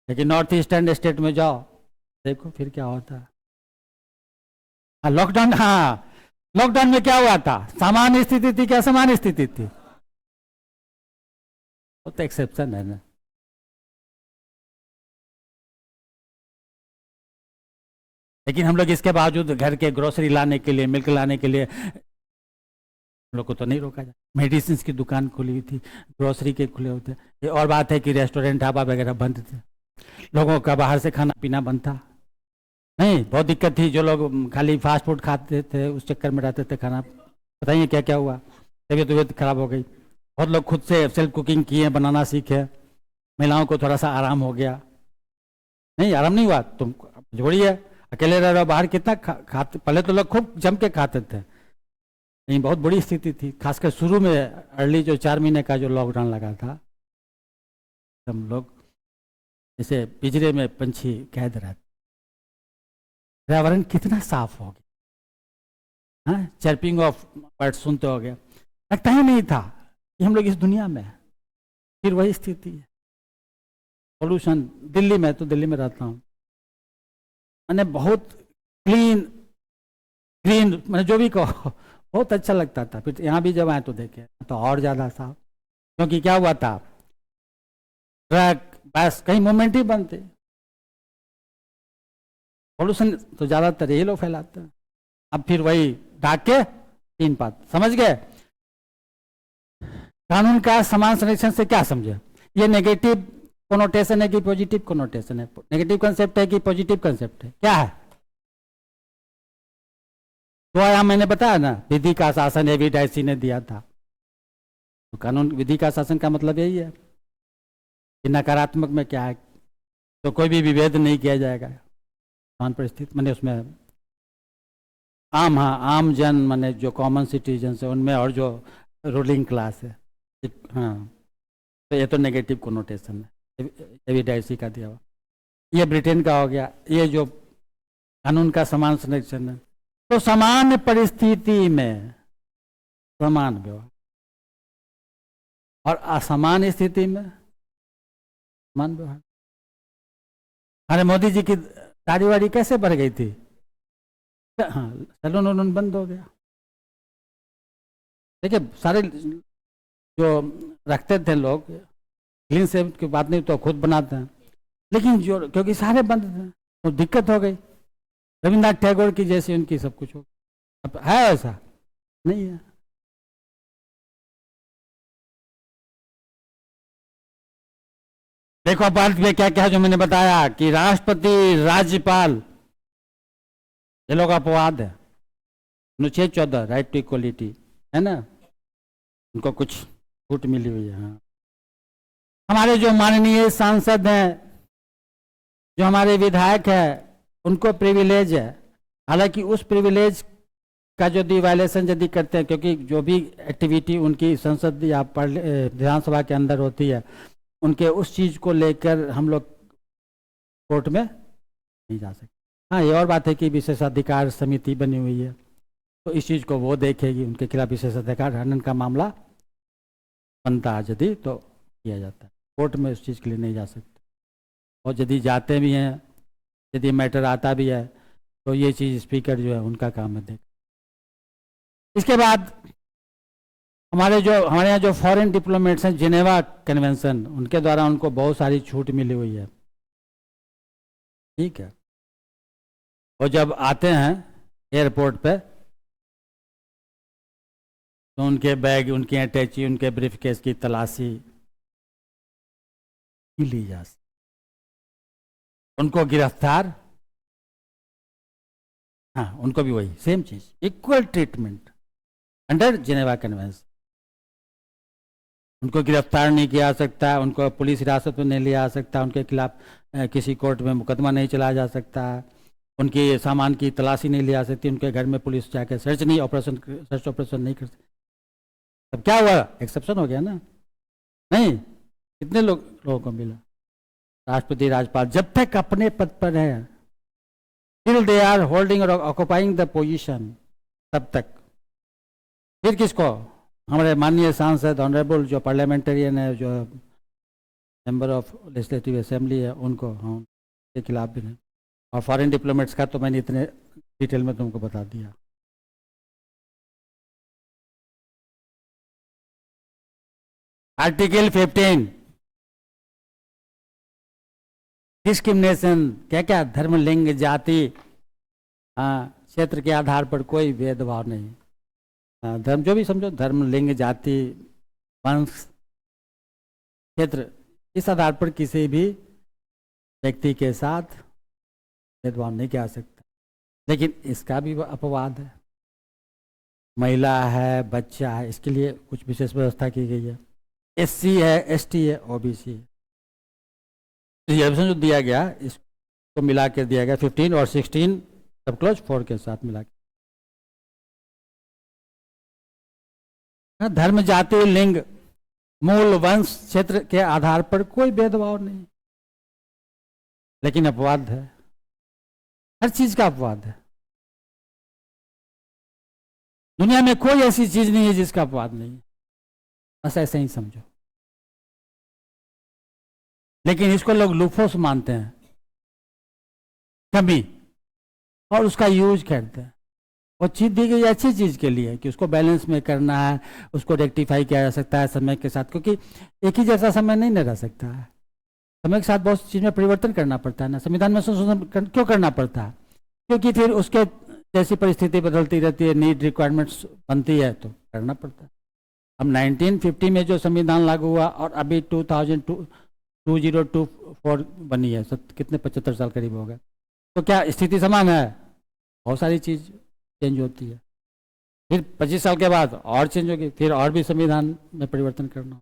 लेकिन नॉर्थ ईस्टर्न स्टेट में जाओ देखो फिर क्या होता है। हाँ लॉकडाउन, हाँ लॉकडाउन में क्या हुआ था, सामान्य स्थिति थी क्या असमान स्थिति थी? वो तो एक्सेप्शन है ना। लेकिन हम लोग इसके बावजूद घर के ग्रोसरी लाने के लिए, मिल्क लाने के लिए हम लोग को तो नहीं रोका जाए। मेडिसिन की दुकान खुली हुई थी, ग्रोसरी के खुले होते। ये और बात है कि रेस्टोरेंट ढाबा वगैरह बंद थे, लोगों का बाहर से खाना पीना बंद था। नहीं बहुत दिक्कत थी, जो लोग खाली फास्ट फूड खाते थे उस चक्कर में रहते थे खाना, बताइए क्या क्या हुआ, तबीयत खराब हो गई। बहुत लोग खुद से सेल्फ कुकिंग किए, बनाना सीखे, महिलाओं को थोड़ा सा आराम हो गया। नहीं आराम नहीं हुआ, तुम जोड़िए अकेले रह रहे बाहर कितना खाते, पहले तो लोग खूब जम के खाते थे। नहीं बहुत बुरी स्थिति थी, खासकर शुरू में अर्ली जो 4 महीने का जो लॉकडाउन लगा था, हम लोग जैसे पिंजरे में पंछी कैद रहते, पर्यावरण कितना साफ हो गया, हाँ चर्पिंग ऑफ बर्ड सुनते हो गया, लगता ही नहीं था कि हम लोग इस दुनिया में हैं। फिर वही स्थिति है, पोल्यूशन। दिल्ली में, तो दिल्ली में रहता हूँ, मैंने बहुत क्लीन ग्रीन, मैंने जो भी कहो बहुत अच्छा लगता था। फिर यहाँ भी जब आए तो देखे तो और ज़्यादा साफ, क्योंकि क्या हुआ था, ट्रक बस कहीं मूवमेंट ही बंद थे, पोल्यूशन तो ज़्यादातर यही लोग फैलाते हैं। अब फिर वही डाके 3 बात समझ गए। कानून का समान संरक्षण से क्या समझे, ये नेगेटिव कोनोटेशन है कि पॉजिटिव कोनोटेशन है, नेगेटिव कंसेप्ट है कि पॉजिटिव कंसेप्ट है, क्या है? तो यहाँ मैंने बताया ना, विधि का शासन एविडेंसी ने दिया था। तो कानून विधि का शासन का मतलब यही है कि नकारात्मक में क्या है, तो कोई भी विभेद नहीं किया जाएगा समान परिस्थिति, मैंने उसमें आम, हाँ आम जन माने जो कॉमन सिटीजन है उनमें, और जो रूलिंग क्लास है, हाँ तो ये तो नेगेटिव कोनोटेशन है एविडेंसी का दिया हुआ। ये ब्रिटेन का हो गया, ये जो कानून का समान संरक्षण है, तो समान परिस्थिति में समान व्यवहार, और असमान स्थिति में समान व्यवहार। अरे मोदी जी की दाढ़ी वाड़ी कैसे बढ़ गई थी, हाँ सैलून वैलून बंद हो गया। देखिए सारे जो रखते थे लोग क्लीन सेव की बात नहीं तो खुद बनाते हैं, लेकिन जो क्योंकि सारे बंद थे तो दिक्कत हो गई। रविन्द्रनाथ टैगोर की जैसी उनकी सब कुछ हो, अब है ऐसा नहीं है। देखो भारत में क्या क्या जो मैंने बताया कि राष्ट्रपति, राज्यपाल, ये लोग अपवाद है। अनुच्छेद 14 राइट टू इक्वलिटी है ना, उनको कुछ छूट मिली हुई है। हाँ हमारे जो माननीय सांसद हैं, जो हमारे विधायक हैं, उनको प्रिविलेज है। हालांकि उस प्रिविलेज का यदि वायलेशन यदि करते हैं, क्योंकि जो भी एक्टिविटी उनकी संसद या विधानसभा के अंदर होती है, उनके उस चीज़ को लेकर हम लोग कोर्ट में नहीं जा सकते। हाँ ये और बात है कि विशेषाधिकार समिति बनी हुई है, तो इस चीज़ को वो देखेगी, उनके खिलाफ विशेषाधिकार हनन का मामला बनता है यदि तो किया जाता है। कोर्ट में उस चीज़ के लिए नहीं जा सकते, और यदि जाते भी हैं, यदि मैटर आता भी है, तो ये चीज़ स्पीकर जो है उनका काम है देख। इसके बाद हमारे यहाँ जो फॉरेन डिप्लोमेट्स हैं, जिनेवा कन्वेंशन, उनके द्वारा उनको बहुत सारी छूट मिली हुई है, ठीक है। और जब आते हैं एयरपोर्ट पे तो उनके बैग, उनकी अटैची, उनके ब्रीफकेस की तलाशी ली जा सकती, उनको गिरफ्तार हाँ, उनको भी वही सेम चीज, equal treatment under Geneva convention. उनको गिरफ्तार नहीं किया जा सकता, उनको पुलिस हिरासत में नहीं लिया जा सकता, उनके खिलाफ किसी कोर्ट में मुकदमा नहीं चलाया जा सकता, उनके सामान की तलाशी नहीं ली जा सकती, उनके घर में पुलिस जाके सर्च ऑपरेशन नहीं कर सकती। अब क्या हुआ, एक्सेप्शन हो गया ना? नहीं, कितने लोगों को मिला? राष्ट्रपति राज्यपाल जब तक अपने पद पर है, टिल दे आर होल्डिंग और ऑक्युपाइंग द पोजीशन, तब तक। फिर किसको? हमारे माननीय सांसद ऑनरेबल जो पार्लियामेंटेरियन है, जो मेंबर ऑफ लेजिस्लेटिव असेंबली है, उनको हाँ के खिलाफ भी नहीं। और फॉरेन डिप्लोमेट्स का तो मैंने इतने डिटेल में तुमको बता दिया। आर्टिकल 15 डिस्क्रिमिनेशन, क्या क्या, धर्म, लिंग, जाति, हाँ, क्षेत्र के आधार पर कोई भेदभाव नहीं। धर्म जो भी समझो, धर्म, लिंग, जाति, वंश, क्षेत्र, इस आधार पर किसी भी व्यक्ति के साथ भेदभाव नहीं किया जा सकता। लेकिन इसका भी अपवाद है, महिला है, बच्चा है, इसके लिए कुछ विशेष व्यवस्था की गई है। एससी है, एसटी है, ओबीसी है। रिजर्वेशन जो दिया गया, इसको मिला के दिया गया 15 और 16 सब क्लॉज 4 के साथ मिला के। धर्म, जाति, लिंग, मूल, वंश, क्षेत्र के आधार पर कोई भेदभाव नहीं। लेकिन अपवाद है, हर चीज का अपवाद है। दुनिया में कोई ऐसी चीज नहीं है जिसका अपवाद नहीं है, बस ऐसे ही समझो। लेकिन इसको लोग लूफोस मानते हैं, कमी, और उसका यूज करते हैं। और चीज दी गई अच्छी चीज के लिए कि उसको बैलेंस में करना है, उसको रेक्टिफाई किया जा सकता है समय के साथ, क्योंकि एक ही जैसा समय नहीं न रह सकता है। समय के साथ बहुत चीज में परिवर्तन करना पड़ता है ना। संविधान में संशोधन क्यों करना पड़ता है? क्योंकि फिर उसके जैसी परिस्थिति बदलती रहती है, नीड रिक्वायरमेंट्स बनती है, तो करना पड़ता है। अब 1950 में जो संविधान लागू हुआ और अभी 2024 बनी है, कितने 75 साल करीब हो गए, तो क्या स्थिति समान है? बहुत सारी चीज चेंज होती है। फिर 25 साल के बाद और चेंज होगी, फिर और भी संविधान में परिवर्तन करना।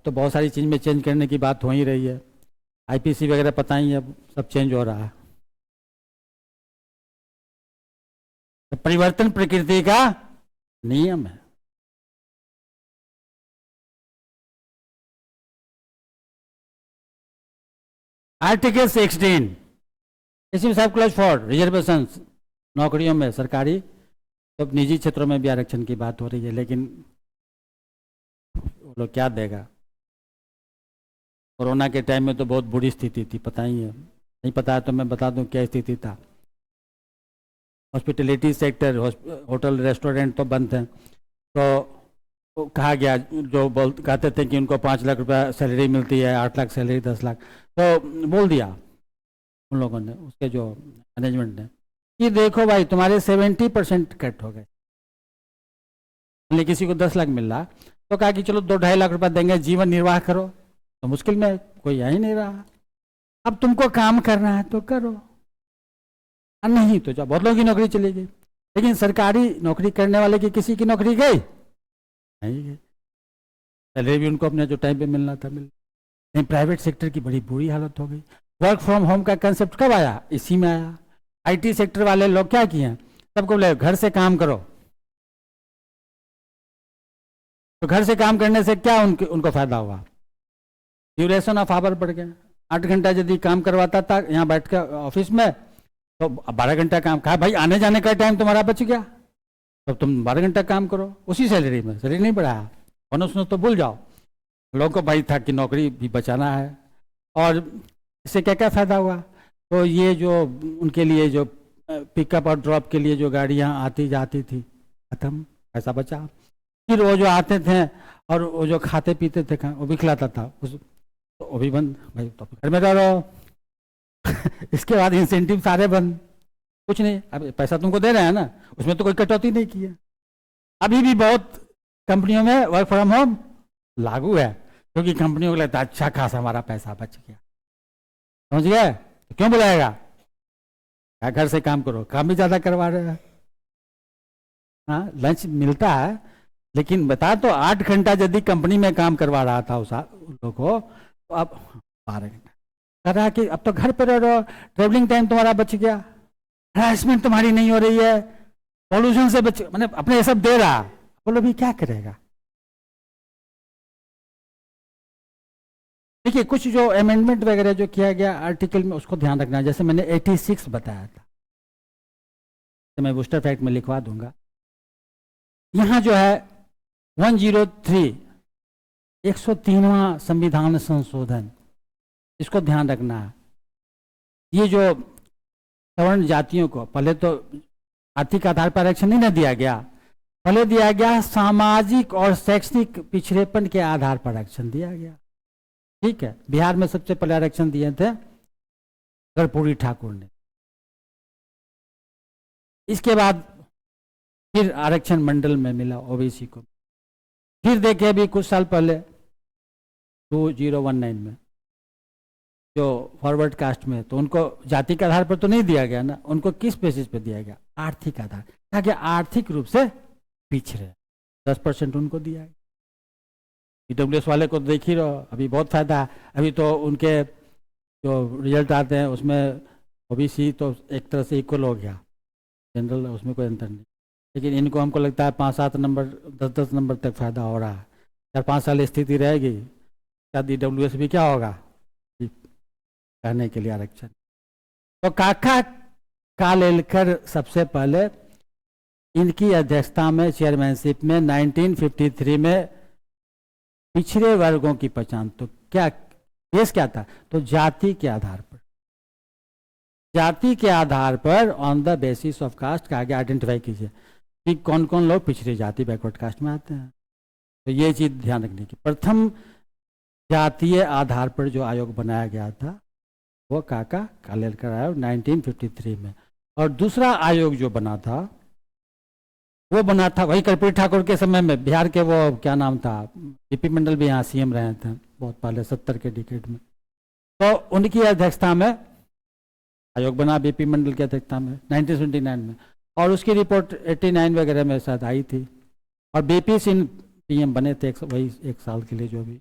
तो बहुत सारी चीज में चेंज करने की बात हो ही रही है। आईपीसी वगैरह पता ही है, अब सब चेंज हो रहा है। तो परिवर्तन प्रकृति का नियम है। आर्टिकल 16 इसमें सब क्लॉज 4 रिजर्वेशन, नौकरियों में सरकारी तो निजी क्षेत्रों में भी आरक्षण की बात हो रही है। लेकिन वो लोग क्या देगा? कोरोना के टाइम में तो बहुत बुरी स्थिति थी, पता ही है। नहीं पता है तो मैं बता दूं क्या स्थिति था। हॉस्पिटलिटी सेक्टर, होटल रेस्टोरेंट तो बंद थे। तो कहा गया, जो कहते थे कि उनको 5 लाख रुपया सैलरी मिलती है, 8 लाख सैलरी, 10 लाख, तो बोल दिया उन लोगों ने, उसके जो मैनेजमेंट ने, कि देखो भाई तुम्हारे 70% कट हो गए। किसी को 10 लाख मिल रहा, तो कहा कि चलो 2-2.5 लाख रुपया देंगे, जीवन निर्वाह करो। तो मुश्किल में कोई आ ही नहीं रहा। अब तुमको काम करना है तो करो, नहीं तो जाओ। बहुत लोगों की नौकरी चली गई, लेकिन सरकारी नौकरी करने वाले की किसी की नौकरी गई नहीं गई। सैलरी भी उनको अपने जो टाइम पे मिलना था मिल। लेकिन प्राइवेट सेक्टर की बड़ी बुरी हालत हो गई। वर्क फ्रॉम होम का कंसेप्ट कब आया? इसी में आया। आईटी सेक्टर वाले लोग क्या किए? सबको बोले घर से काम करो। तो घर से काम करने से क्या उनको फायदा हुआ? ड्यूरेशन ऑफ आवर बढ़ गया। 8 घंटा यदि काम करवाता था यहाँ बैठ कर ऑफिस में, तो 12 घंटा काम। कहा भाई आने जाने का टाइम तुम्हारा बच गया, तो तुम 12 घंटा काम करो उसी सैलरी में। सैलरी नहीं बढ़ाया, बोनस तो भूल जाओ। लोगों को भाई था कि नौकरी भी बचाना है। और इससे क्या क्या फायदा हुआ? तो ये जो उनके लिए जो पिकअप और ड्रॉप के लिए जो गाड़ियाँ आती जाती थी, खत्म, पैसा बचा। फिर वो जो आते थे और वो जो खाते पीते थे, वो भी खिलाता था, तो वो भी बंद। भाई तो घर में रहो। इसके बाद इंसेंटिव सारे बंद, कुछ नहीं। अब पैसा तुमको दे रहे हैं ना, उसमें तो कोई कटौती नहीं की है। अभी भी बहुत कंपनियों में वर्क फ्रॉम होम लागू है, क्योंकि कंपनियों को लगता है अच्छा खासा हमारा पैसा बच गया। समझ गए? तो क्यों बुलाएगा? क्या घर से काम करो, काम भी ज़्यादा करवा रहे हैं। हाँ, लंच मिलता है, लेकिन बता तो 8 घंटा यदि कंपनी में काम करवा रहा था उस लोग को, तो अब 12 घंटा कह रहा है कि अब तो घर पर रह रहे हो, ट्रेवलिंग टाइम तुम्हारा बच गया, हरासमेंट तुम्हारी नहीं हो रही है, पॉल्यूशन से बच, मतलब अपने ये सब दे रहा, बोलो भी क्या करेगा। देखिए कुछ जो अमेंडमेंट वगैरह जो किया गया आर्टिकल में, उसको ध्यान रखना है। जैसे मैंने 86 बताया था, तो मैं बूस्टर फैक्ट में लिखवा दूंगा। यहाँ जो है 103 103वां संविधान संशोधन, इसको ध्यान रखना है। ये जो सवर्ण जातियों को पहले तो आर्थिक आधार पर आरक्षण नहीं ना दिया गया, पहले दिया गया सामाजिक और शैक्षणिक पिछड़ेपन के आधार पर आरक्षण दिया गया। ठीक है, बिहार में सबसे पहले आरक्षण दिए थे कर्पूरी ठाकुर ने। इसके बाद फिर आरक्षण मंडल में मिला ओबीसी को। फिर देखे अभी कुछ साल पहले 2019 में जो फॉरवर्ड कास्ट में, तो उनको जाति के आधार पर तो नहीं दिया गया ना, उनको किस बेसिस पे दिया गया, आर्थिक आधार, ताकि आर्थिक रूप से पिछड़े 10% उनको दिया गया। ईडब्ल्यूएस वाले को देख ही रहो, अभी बहुत फायदा है। अभी तो उनके जो रिजल्ट आते हैं उसमें ओबीसी तो एक तरह से इक्वल हो गया, जनरल उसमें कोई अंतर नहीं, लेकिन इनको हमको लगता है 5-7 नंबर 10-10 नंबर तक फायदा हो रहा है। 4-5 साल स्थिति रहेगी, शायद ईडब्ल्यूएस भी क्या होगा कहने के लिए आरक्षण। तो काका कालेलकर सबसे पहले इनकी अध्यक्षता में चेयरमैनशिप में 1953 में पिछड़े वर्गों की पहचान, तो क्या केस क्या था, तो जाति के आधार पर, जाति के आधार पर on the basis of caste का आगे आइडेंटिफाई कीजिए कि कौन कौन लोग पिछड़ी जाति बैकवर्ड कास्ट में आते हैं। तो ये चीज ध्यान रखने की। प्रथम जातीय आधार पर जो आयोग बनाया गया था वो काका कालेलकर आयोग 1953 में, और दूसरा आयोग जो बना था वो बना था वही कर्पूरी ठाकुर के समय में। बिहार के वो क्या नाम था, बीपी मंडल भी यहाँ सीएम रहे थे बहुत पहले 70 के डिकेड में, तो उनकी अध्यक्षता में आयोग बना, बीपी मंडल की अध्यक्षता में 1979 में, और उसकी रिपोर्ट 89 वगैरह में शायद आई थी। और बीपी सिंह पीएम बने थे वही 1 साल के लिए, जो भी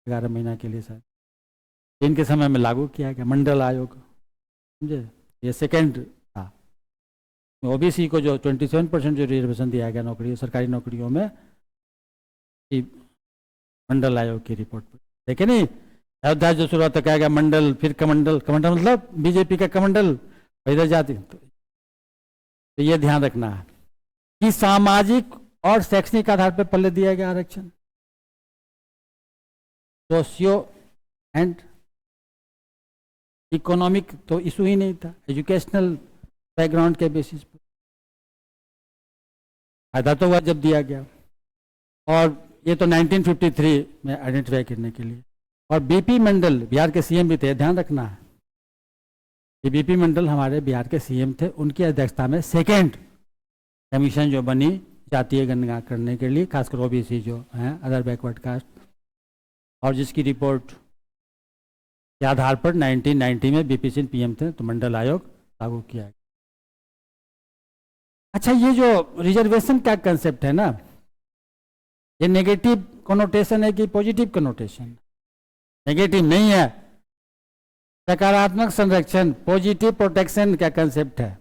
11 महीना के लिए शायद, इनके समय में लागू किया गया मंडल आयोग, समझे। ये सेकेंड था। ओबीसी को जो 27% जो रिजर्वेशन दिया गया नौकरी, सरकारी नौकरियों में, मंडल आयोग की रिपोर्ट पर देखे नहीं। अयोध्या जो शुरुआत कहा गया मंडल, फिर कमंडल, कमंडल मतलब बीजेपी का कमंडल, इधर जाती। तो ये ध्यान रखना है कि सामाजिक और शैक्षणिक आधार पर पहले दिया गया आरक्षण, सोशियो एंड इकोनॉमिक तो इशू ही नहीं था, एजुकेशनल बैकग्राउंड के बेसिस पर फायदा तो हुआ जब दिया गया। और ये तो 1953 में आइडेंटिफाई करने के लिए। और बीपी मंडल बिहार के सीएम भी थे, ध्यान रखना है कि बीपी मंडल हमारे बिहार के सीएम थे, उनकी अध्यक्षता में सेकेंड कमीशन जो बनी जातीय गणना करने के लिए, खासकर ओबीसी जो हैं अदर बैकवर्ड कास्ट, और जिसकी रिपोर्ट के आधार पर 1990 में बीपी सिंह पीएम थे, तो मंडल आयोग लागू किया गया। अच्छा, ये जो रिजर्वेशन का कंसेप्ट है ना, ये नेगेटिव कनोटेशन है कि पॉजिटिव कनोटेशन? नेगेटिव नहीं है, सकारात्मक संरक्षण, पॉजिटिव प्रोटेक्शन का कंसेप्ट है।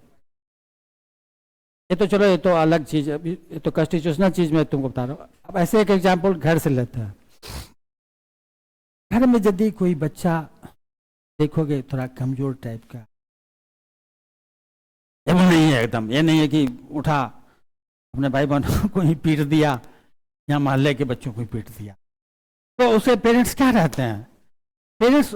ये तो चलो, ये तो अलग चीज है, ये तो कॉन्स्टिट्यूशनल चीज में तुमको बता रहा हूँ। अब ऐसे एक एग्जाम्पल घर से लेते हैं। घर में यदि कोई बच्चा देखोगे थोड़ा कमजोर टाइप का, ये नहीं है एकदम, ये नहीं है कि उठा अपने भाई बहनों को ही पीट दिया या मोहल्ले के बच्चों को ही पीट दिया, तो उसे पेरेंट्स क्या रहते हैं, पेरेंट्स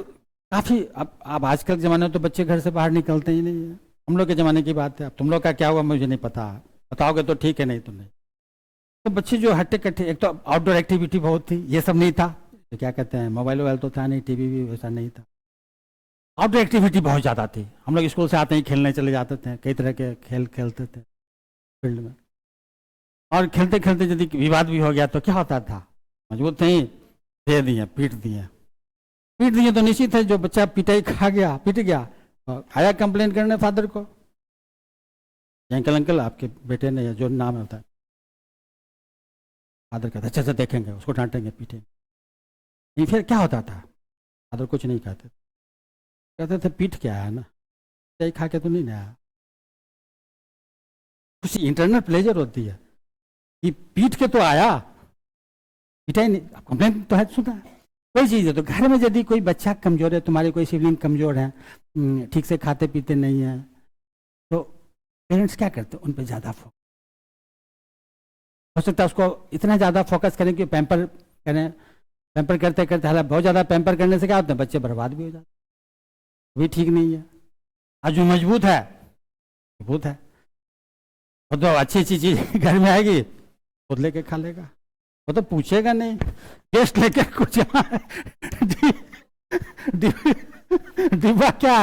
काफी, अब आजकल के जमाने में तो बच्चे घर से बाहर निकलते ही नहीं है। हम लोग के ज़माने की बात है, अब तुम लोग का क्या हुआ मुझे नहीं पता, बताओगे तो ठीक है, नहीं तो नहीं। तो बच्चे जो हट्टे कट्टे, एक तो आउटडोर एक्टिविटी बहुत थी, ये सब नहीं था, तो क्या कहते हैं, मोबाइल वोबाइल तो था नहीं, टीवी भी वैसा नहीं था, आउटडोर एक्टिविटी बहुत ज़्यादा थी। हम लोग स्कूल से आते ही खेलने चले जाते थे, कई तरह के खेल खेलते थे फील्ड में, और खेलते खेलते यदि विवाद भी हो गया तो क्या होता था, मजबूत नहीं, दे दिए, पीट दिए तो निश्चित है जो बच्चा पिटाई खा गया, पिट गया, आया कंप्लेन करने फादर को, अंकल अंकल आपके बेटे ने, या जो नाम है होता है, फादर कहता अच्छे से देखेंगे, उसको डांटेंगे पीटेंगे। नहीं, फिर क्या होता था, फादर कुछ नहीं कहते, कहते थे पीठ क्या है ना, चाय खा के तो नहीं आया। खुशी इंटरनल प्लेजर होती है कि पीठ के तो आया, पीटा ही नहीं, कंप्लेन तो है सुना। कोई चीज़ है तो घर में यदि कोई बच्चा कमजोर है, तुम्हारे कोई सिबलिंग कमजोर है, ठीक से खाते पीते नहीं है, तो पेरेंट्स क्या करते हैं, उन पर ज़्यादा फोकस, हो सकता है उसको इतना ज़्यादा फोकस करें कि पैम्पर करें, पैम्पर करते करते हालांकि बहुत ज़्यादा पैम्पर करने से क्या होता है, बच्चे बर्बाद भी हो जाते हैं, भी ठीक नहीं है। आज जो मजबूत है, मजबूत है, वो तो अच्छी अच्छी चीज घर में आएगी, खुद लेके खा लेगा, वो तो पूछेगा नहीं, टेस्ट लेके कुछ डिब्बा क्या।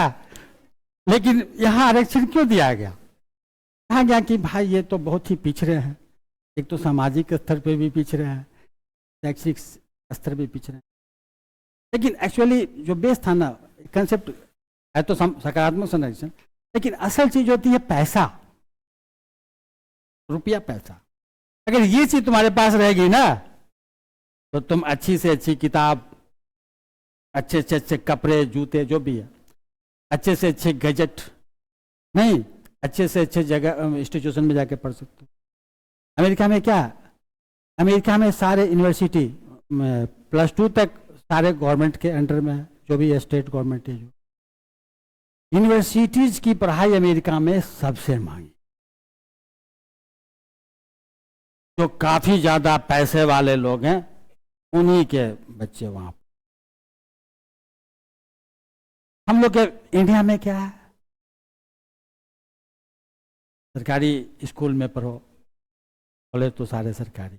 लेकिन यहाँ आरक्षण क्यों दिया गया, कहा गया कि भाई ये तो बहुत ही पिछड़े हैं, एक तो सामाजिक स्तर पे भी पिछड़े हैं, शैक्षिक स्तर पे पिछड़े हैं। लेकिन एक्चुअली जो बेस था ना, कंसेप्ट है तो सकारात्मक संरक्षण, लेकिन असल चीज होती है पैसा, रुपया पैसा। अगर ये चीज तुम्हारे पास रहेगी ना, तो तुम अच्छी से अच्छी किताब, अच्छे से अच्छे कपड़े जूते जो भी है, अच्छे से अच्छे गैजेट नहीं, अच्छे से अच्छे जगह इंस्टीट्यूशन में जाके पढ़ सकते हो। अमेरिका में क्या, अमेरिका में सारे यूनिवर्सिटी +2 तक सारे गवर्नमेंट के अंडर में है, जो भी स्टेट गवर्नमेंट है, जो यूनिवर्सिटीज की पढ़ाई अमेरिका में सबसे महंगी, जो काफी ज्यादा पैसे वाले लोग हैं उन्हीं के बच्चे वहां। हम लोग के इंडिया में क्या है, सरकारी स्कूल में पढ़ो, कॉलेज तो सारे सरकारी,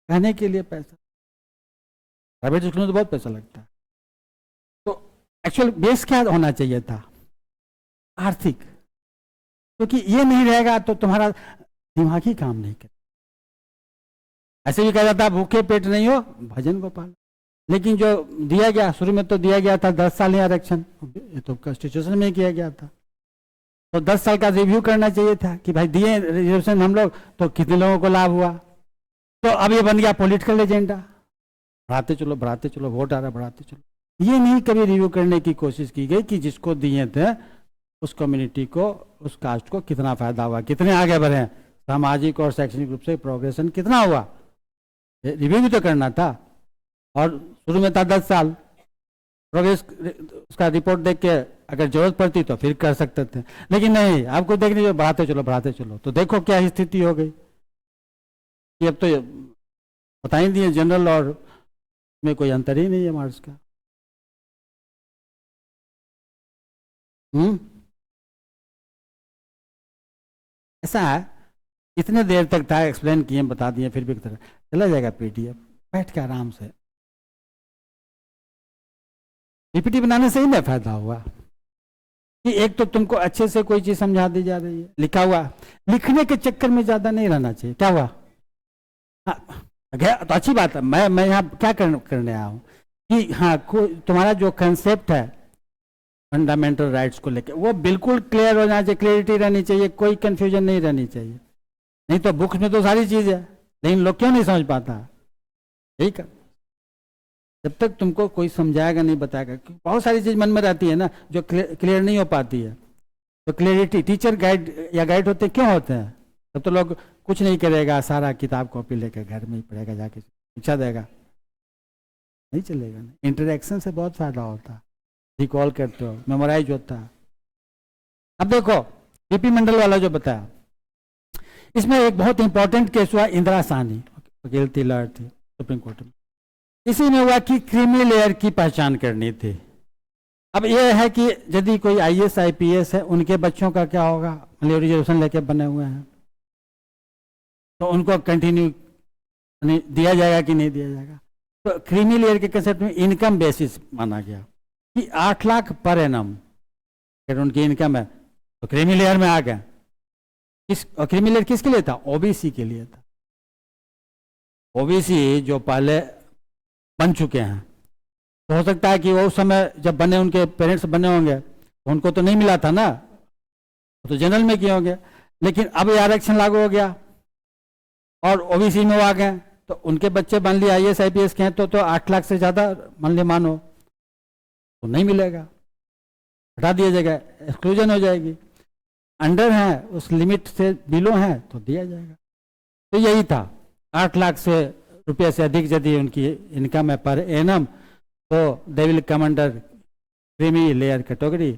रहने के लिए पैसा, प्राइवेट स्कूल में तो बहुत पैसा लगता है। तो एक्चुअल बेस क्या होना चाहिए था, आर्थिक, क्योंकि ये नहीं रहेगा तो तुम्हारा दिमाग ही काम नहीं करे। ऐसे भी कहा जाता है भूखे पेट नहीं हो भजन गोपाल, लेकिन जो दिया गया शुरू में तो दिया गया था 10 साल ही आरक्षण, ये तो कॉन्स्टिट्यूशन में किया गया था, तो 10 साल का रिव्यू करना चाहिए था कि भाई दिए रिजर्वेशन हम लोग तो कितने लोगों को लाभ हुआ। तो अब ये बन गया पॉलिटिकल एजेंडा, बढ़ाते चलो, वोट आ रहा बढ़ाते चलो। ये नहीं कभी रिव्यू करने की कोशिश की गई कि जिसको दिए थे उस कम्युनिटी को, उस कास्ट को कितना फायदा हुआ, कितने आगे बढ़े, सामाजिक और शैक्षणिक रूप से प्रोग्रेशन कितना हुआ, रिव्यू भी तो करना था। और शुरू में था 10 साल, प्रोग्रेस उसका रिपोर्ट देख के अगर जरूरत पड़ती तो फिर कर सकते थे, लेकिन नहीं, आपको देखने जो बढ़ाते चलो। तो देखो क्या स्थिति हो गई कि अब तो बता ही दिए जनरल और में कोई अंतर ही नहीं है मार्क्स का। ऐसा है, इतने देर तक था, एक्सप्लेन किए, बता दिए, फिर भी चला जाएगा पीडीएफ, बैठ के आराम से। पीपीटी बनाने से ही ना फायदा हुआ कि एक तो तुमको अच्छे से कोई चीज समझा दी जा रही है, लिखा हुआ, लिखने के चक्कर में ज्यादा नहीं रहना चाहिए। क्या हुआ, तो अच्छी बात है, मैं यहाँ क्या करने आया हूँ कि हाँ, तुम्हारा जो कंसेप्ट है फंडामेंटल राइट्स को लेकर वो बिल्कुल क्लियर हो जाना चाहिए, क्लियरिटी रहनी चाहिए, कोई कंफ्यूजन नहीं रहनी चाहिए। नहीं तो बुक्स में तो सारी चीज है, लेकिन लोग क्यों नहीं समझ पाता, ठीक है, जब तक तुमको कोई समझाएगा नहीं बताएगा, बहुत सारी चीज मन में रहती है ना जो क्लियर नहीं हो पाती है। तो क्लियरिटी, टीचर गाइड या गाइड होते क्यों होते हैं, तब तो लोग कुछ नहीं करेगा, सारा किताब कॉपी लेकर घर में ही पढ़ेगा, जाके शिक्षा देगा, नहीं चलेगा ना। इंटरेक्शन से बहुत फायदा होता है, रिकॉल करते हो, मेमोराइज होता है। अब देखो बीपी मंडल वाला जो बताया, इसमें एक बहुत इंपॉर्टेंट केस हुआ, इंदिरा साहनी वकील थी, लॉयर थी सुप्रीम कोर्ट में। इसी में हुआ कि क्रीमी लेयर की पहचान करनी थी। अब यह है कि यदि कोई आईएएस आईपीएस है, उनके बच्चों का क्या होगा, रिजर्वेशन लेके बने हुए हैं, तो उनको कंटिन्यू दिया जाएगा कि नहीं दिया जाएगा। तो क्रीमी लेयर के कंसेप्ट में इनकम बेसिस माना गया कि 8 लाख पर एनम अगर उनकी इनकम है तो क्रीमी लेयर में आ गया। क्रीमी लेयर किसके लिए था, ओबीसी के लिए था। ओबीसी जो पहले बन चुके हैं, तो हो सकता है कि वो उस समय जब बने, उनके पेरेंट्स बने होंगे तो उनको तो नहीं मिला था ना, तो जनरल में किए होंगे, लेकिन अब ये आरक्षण लागू हो गया और ओबीसी में आ गए, तो उनके बच्चे मान लिया IAS IPS के हैं तो 8 लाख से ज़्यादा मान लिया मानो तो नहीं मिलेगा, हटा दिया जाएगा, एक्सक्लूजन हो जाएगी। अंडर है उस लिमिट से बिलो है तो दिया जाएगा। तो यही था, 8 लाख से रुपये से अधिक यदि उनकी इनकम है पर एनम, तो they will come under creamy layer category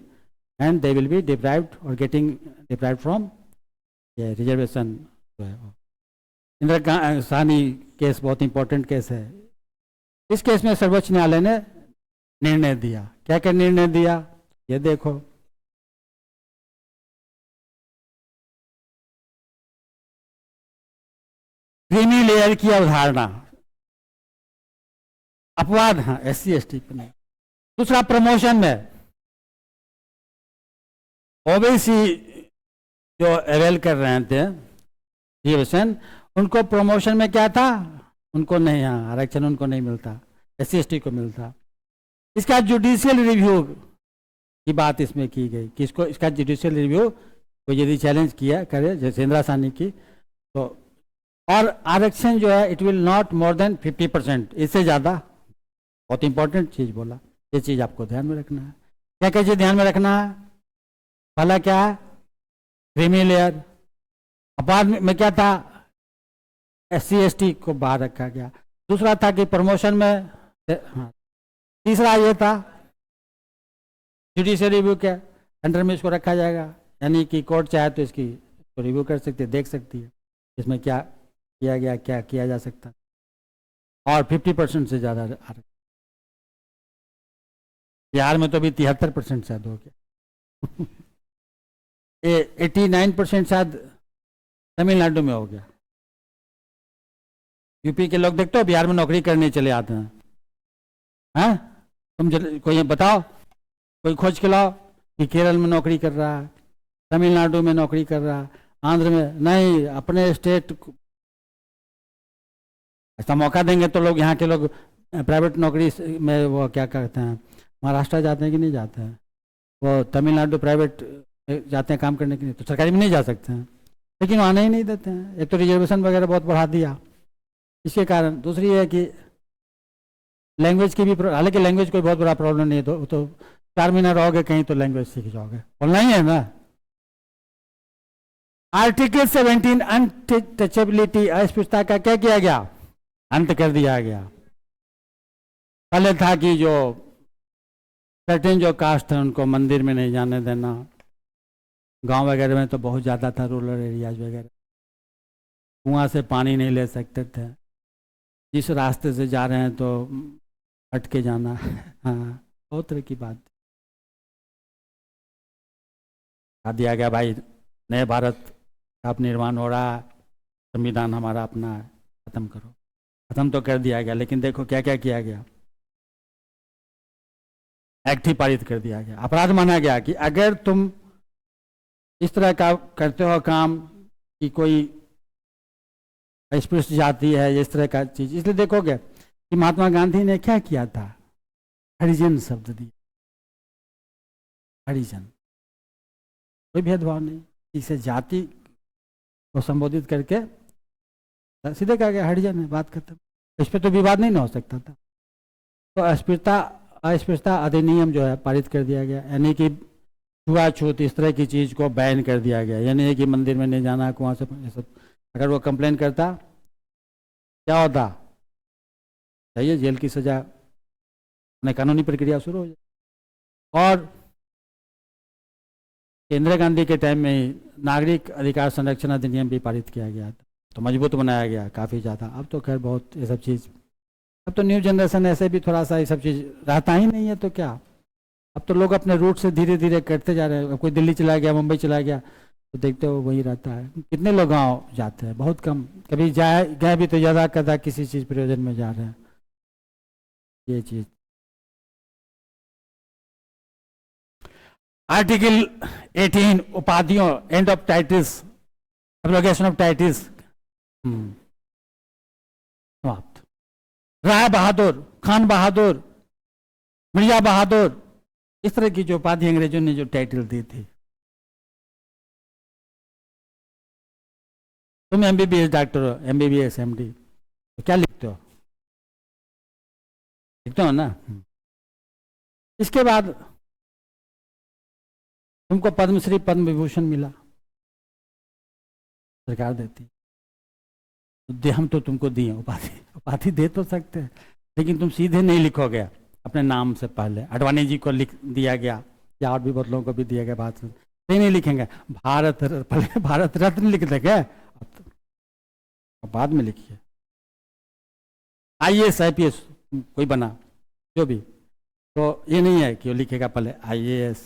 and they will be deprived और गेटिंग डिप्राइव्ड फ्रॉम ये रिजर्वेशन। इंदिरा साहनी केस बहुत इंपॉर्टेंट केस है। इस केस में सर्वोच्च न्यायालय ने निर्णय दिया। क्या क्या निर्णय दिया ये देखो। क्रीमी लेयर की अवधारणा अपवाद, हाँ SC ST पर नहीं। दूसरा, प्रमोशन में ओबीसी जो अवेल कर रहे थे रिजर्वेशन, उनको प्रमोशन में क्या था, उनको नहीं, हाँ आरक्षण उनको नहीं मिलता, SC ST को मिलता। इसका जुडिशियल रिव्यू की बात इसमें की गई कि इसको, इसका जुडिशियल रिव्यू को यदि चैलेंज किया करे जैसे इंदिरा साहनी की, तो और आरक्षण जो है it will not more than 50%, इससे ज़्यादा। बहुत इंपॉर्टेंट चीज़ बोला, ये चीज़ आपको ध्यान में रखना है। क्या क्या चीज़ ध्यान में रखना है? पहला क्या है, क्रीमी लेयर। अपवाद में क्या था, SC ST को बाहर रखा गया। दूसरा था कि प्रमोशन में, हाँ। तीसरा ये था जुडिशियल रिव्यू के अंडर में इसको रखा जाएगा, यानी कि कोर्ट चाहे तो इसकी तो रिव्यू कर सकती है, देख सकती है इसमें क्या किया गया, क्या किया जा सकता। और 50% से ज़्यादा बिहार में तो अभी 73% शायद हो गया। 89% शायद तमिलनाडु में हो गया। यूपी के लोग देखते हो बिहार में नौकरी करने चले आते हैं, हैं? तुम कोई बताओ, कोई खोज के लाओ कि केरल में नौकरी कर रहा है, तमिलनाडु में नौकरी कर रहा है, आंध्र में नहीं, अपने स्टेट ऐसा मौका देंगे तो लोग, यहाँ के लोग प्राइवेट नौकरी में वो क्या कहते हैं, महाराष्ट्र जाते हैं कि नहीं जाते हैं, वो तमिलनाडु प्राइवेट जाते हैं काम करने के लिए, तो सरकारी में नहीं जा सकते हैं, लेकिन आने ही नहीं देते हैं। एक तो रिजर्वेशन वगैरह बहुत बढ़ा दिया इसके कारण। दूसरी है कि लैंग्वेज की भी, हालांकि लैंग्वेज कोई बहुत बड़ा प्रॉब्लम नहीं है, तो 4 महीना रहोगे कहीं तो लैंग्वेज सीख जाओगे, बोलना ही है ना। आर्टिकल 17 अनटचेबिलिटी, अस्पृश्यता का क्या किया गया, अंत कर दिया गया। पहले था कि जो सर्टेन जो कास्ट है उनको मंदिर में नहीं जाने देना, गांव वगैरह में तो बहुत ज़्यादा था, रूरल एरियाज वगैरह, कुआं से पानी नहीं ले सकते थे, जिस रास्ते से जा रहे हैं तो हट के जाना। हाँ, बहुत तरह की बात दिया गया भाई, नए भारत का निर्माण हो रहा है, संविधान हमारा अपना है, खत्म करो। खत्म तो कर दिया गया, लेकिन देखो क्या क्या किया गया, एक्ट ही पारित कर दिया गया। अपराध माना गया कि अगर तुम इस तरह का करते हो काम कि कोई अस्पृश्य जाति है, इस तरह का चीज। इसलिए देखोगे कि महात्मा गांधी ने क्या किया था, हरिजन शब्द दिया, हरिजन, कोई भेदभाव नहीं, इसे जाति को संबोधित करके सीधे कहा गया हरिजन है, बात खत्म। इस पर तो विवाद नहीं ना हो सकता था। तो अस्पृश्यता अधिनियम जो है पारित कर दिया गया, यानी कि छुआछूत इस तरह की चीज को बैन कर दिया गया, यानी कि मंदिर में नहीं जाना, कुआं से ये सब। अगर वो कंप्लेन करता क्या होता, चाहिए जेल की सजा, उन्हें कानूनी प्रक्रिया शुरू हो जाए। और इंदिरा गांधी के टाइम में ही नागरिक अधिकार संरक्षण अधिनियम भी पारित किया गया था, तो मजबूत बनाया गया काफ़ी ज़्यादा। अब तो खैर बहुत ये सब चीज़, अब तो न्यू जनरेशन ऐसे भी थोड़ा सा ये सब चीज़ रहता ही नहीं है, तो क्या, अब तो लोग अपने रूट से धीरे धीरे करते जा रहे हैं। कोई दिल्ली चला गया, मुंबई चला गया, तो देखते हो वही रहता है। कितने लोग गाँव जाते हैं, बहुत कम, कभी गए भी तो ज़्यादा कदा किसी चीज़ प्रयोजन में जा रहे हैं, ये चीज़। आर्टिकल 18 उपाधियों, end of titles, abrogation of titles समाप्त। राय बहादुर, खान बहादुर, मिर्जा बहादुर, इस तरह की जो उपाधि अंग्रेजों ने जो टाइटल दी थी, तुम एमबीबीएस डॉक्टर हो, एमबीबीएस एमडी, तो क्या लिखते हो? लिखते हो ना। इसके बाद तुमको पद्मश्री पद्म विभूषण मिला, सरकार देती। हम तो तुमको दिए उपाधि, उपाधि दे तो सकते हैं, लेकिन तुम सीधे नहीं लिखोगे अपने नाम से पहले। अडवाणी जी को लिख दिया गया, या और भी बहुत लोगों को भी दिया गया, बात नहीं लिखेंगे भारत, पहले भारत रत्न लिख देंगे, अब बाद में लिखिए आईएएस आईपीएस कोई बना जो भी, तो ये नहीं है कि वो लिखेगा पहले आईएएस,